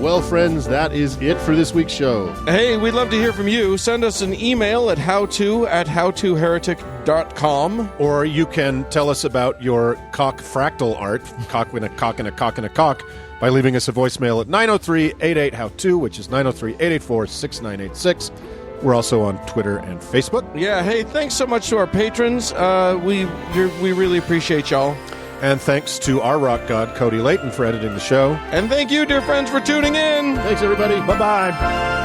Well, friends, that is it for this week's show. Hey, we'd love to hear from you. Send us an email at howto@howtoheretic.com. Or you can tell us about your cock fractal art, cock and a cock and a cock and a cock, by leaving us a voicemail at 903-88-HOW-TO, which is 903-884-6986. We're also on Twitter and Facebook. Yeah, hey, thanks so much to our patrons. We really appreciate y'all. And thanks to our rock god, Cody Layton, for editing the show. And thank you, dear friends, for tuning in. Thanks, everybody. Bye-bye.